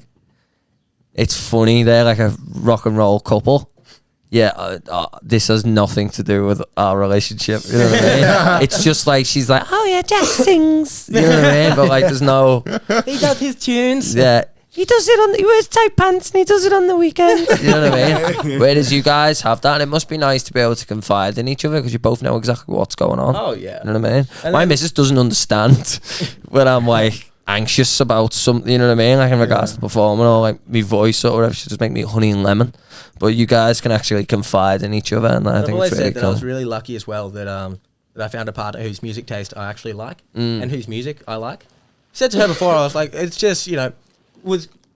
it's funny, they're like a rock and roll couple. this has nothing to do with our relationship. You know what I mean? It's just like she's like, oh yeah, Jack sings. You know what I mean? But like, there's no. He does his tunes. Yeah. He does it he wears tight pants and he does it on the weekend. You know what I mean? Whereas you guys have that, and it must be nice to be able to confide in each other because you both know exactly what's going on. Oh yeah. You know what I mean? And My missus doesn't understand when I'm like anxious about something, you know what I mean? Like in regards to performing or like my voice or whatever, she just make me honey and lemon. But you guys can actually confide in each other, and I think it's really that cool. I was really lucky as well that I found a partner whose music taste I actually like and whose music I like. Said to her before, I was like, it's just, you know,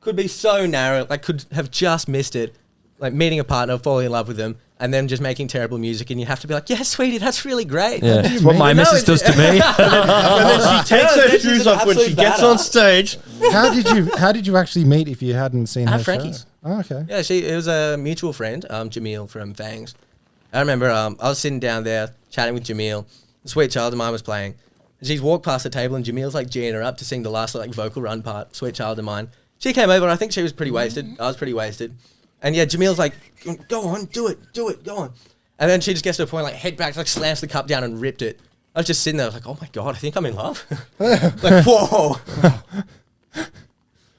could be so narrow, like could have just missed it, like meeting a partner, falling in love with them, and then just making terrible music, and you have to be like, yeah, sweetie, that's really great. Yeah, that's what my missus does to me. And then she takes her shoes off when she gets on stage. How did you actually meet if you hadn't seen her? At Frankie's. Oh, okay. Yeah, it was a mutual friend, Jamil from Fangs. I remember I was sitting down there chatting with Jamil. The Sweet Child of Mine was playing. And she's walked past the table, and Jamil's like geeing her up to sing the last like vocal run part, Sweet Child of Mine. She came over, and I think she was pretty wasted. I was pretty wasted. And yeah, Jamil's like, go on, do it, go on. And then she just gets to a point, like, head back, like, slams the cup down and ripped it. I was just sitting there, I was like, oh my God, I think I'm in love. Like, whoa.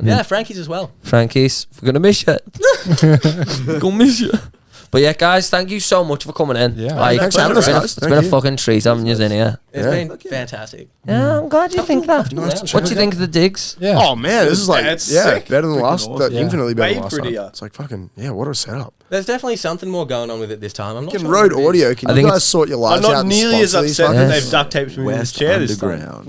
Yeah, Frankie's as well. Frankie's, we're going to miss you. Gonna miss you. But yeah, guys, thank you so much for coming in. Yeah. Like, Thanks for having us, guys. it's been a fucking treat having you in here. It's been fantastic. Yeah, I'm glad you think that. What do you think of the digs? Yeah. Oh man, this is like it's better sick. than the last, Awesome. infinitely better Way than last time. prettier. It's like fucking what a setup. There's definitely something more going on with it this time. I'm not Fucking sure Road what it is. Audio, can I you think guys it's- sort your I'm lives out not and nearly as sponsor these upset that fuckers? they've duct taped me in this West chair this time. Underground.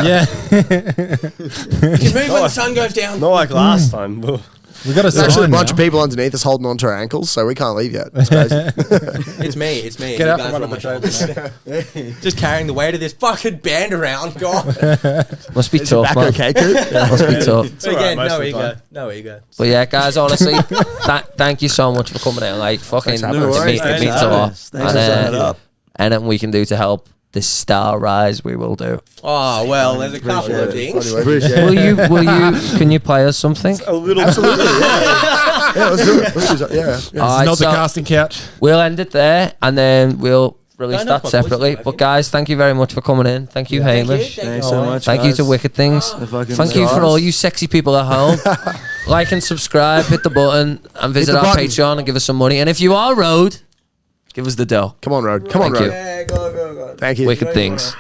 Yeah. You can move when the sun goes down. Not like last time. Ugh. We've got a There's actually a sign bunch now. of people underneath us holding onto our ankles, so we can't leave yet. It's crazy. It's me. Get You out guys from are under on my the shoulders. table. Just carrying the weight of this fucking band around. God. Must be tough, Back man. okay, Coop? Must be tough. It's all right Again, most no of the ego. time. No ego. But yeah, guys, honestly, thank you so much for coming in. Like, fucking, Thanks for having us. it Thanks means for a lot. Thanks for setting it up. Anything we can do to help this star rise, we will do. Oh, well, there's a couple of things. Can you play us something? A little Absolutely, yeah, let's do it. Let's do that. Yeah. All right, Not the so casting couch. we'll end it there, and then we'll release Don't know if that my voice is separately. working. But guys, thank you very much for coming in. Thank you, Hamish. Thanks so much. Thank you to guys. Wicked Things. The fucking Thank you for stars. all you sexy people at home. Like and subscribe, hit the button, and visit the our button. Patreon and give us some money. And if you are Road, give us the dough. Come on, Road. Come on, Thank you. Road. Yeah, go. Thank you. Wicked Things.